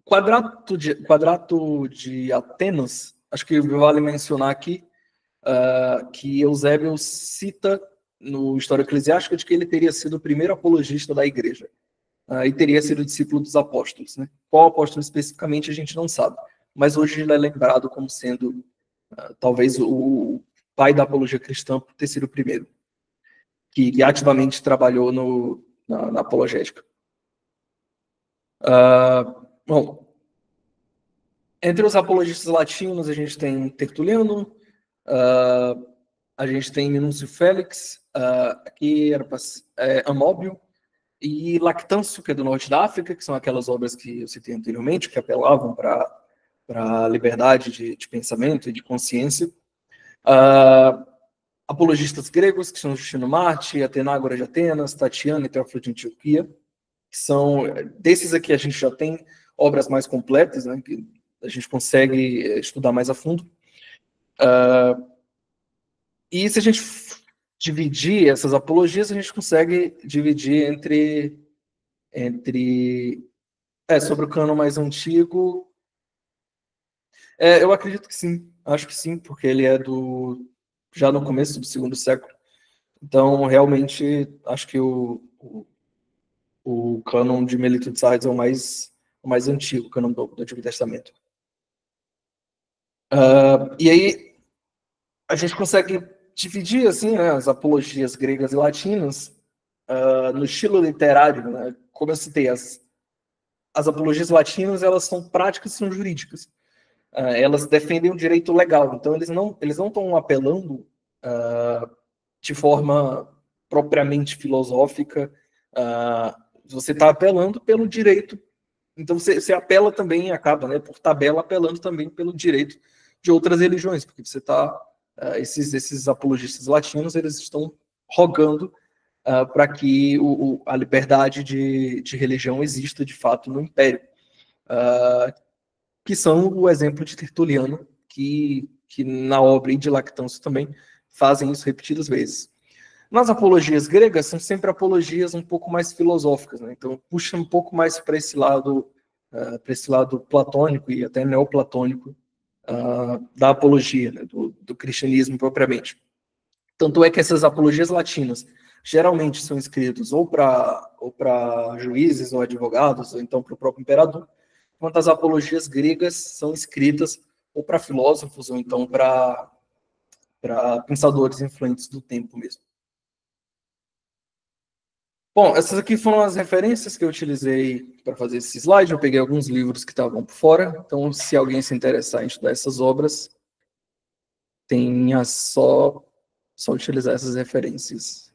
Quadrato de Atenas, acho que vale mencionar aqui que Eusébio cita no História Eclesiástica de que ele teria sido o primeiro apologista da igreja. E teria sido discípulo dos apóstolos. Né? Qual apóstolo especificamente a gente não sabe, mas hoje ele é lembrado como sendo talvez o pai da apologia cristã por ter sido o primeiro, que ativamente trabalhou na apologética. Bom, entre os apologistas latinos a gente tem Tertuliano, a gente tem Minúcio Félix, aqui era Amóbio, e Lactâncio, que é do norte da África, que são aquelas obras que eu citei anteriormente, que apelavam para a liberdade de pensamento e de consciência. Apologistas gregos, que são Justino Marte, Atenágora de Atenas, Tatiana e Teófilo de Antioquia, que são, desses aqui a gente já tem obras mais completas, né, que a gente consegue estudar mais a fundo. E se a gente dividir essas apologias, a gente consegue dividir sobre o cânon mais antigo. Eu acredito que sim, acho que sim, porque ele é já no começo do 2º século. Então, realmente, acho que o cânon de Melito de Sardes é o mais antigo, o cânon do Antigo Testamento. E aí, a gente consegue dividir assim, né, as apologias gregas e latinas no estilo literário. Né? Como eu citei, as apologias latinas, elas são práticas e são jurídicas. Elas defendem o direito legal. Então, eles não estão apelando de forma propriamente filosófica. Você está apelando pelo direito. Então, você apela também, acaba, né, por tabela, apelando também pelo direito de outras religiões, porque você está... esses apologistas latinos, eles estão rogando para que a liberdade de religião exista, de fato, no Império. Que são o exemplo de Tertuliano, que na obra e de Lactâncio também fazem isso repetidas vezes. Nas apologias gregas, são sempre apologias um pouco mais filosóficas, né? Então, puxa um pouco mais para esse lado platônico e até neoplatônico da apologia, né? do cristianismo propriamente. Tanto é que essas apologias latinas geralmente são escritas ou para juízes ou advogados, ou então para o próprio imperador, enquanto as apologias gregas são escritas ou para filósofos, ou então para pensadores influentes do tempo mesmo. Bom, essas aqui foram as referências que eu utilizei para fazer esse slide. Eu peguei alguns livros que estavam por fora, então se alguém se interessar em estudar essas obras, tenha só utilizar essas referências.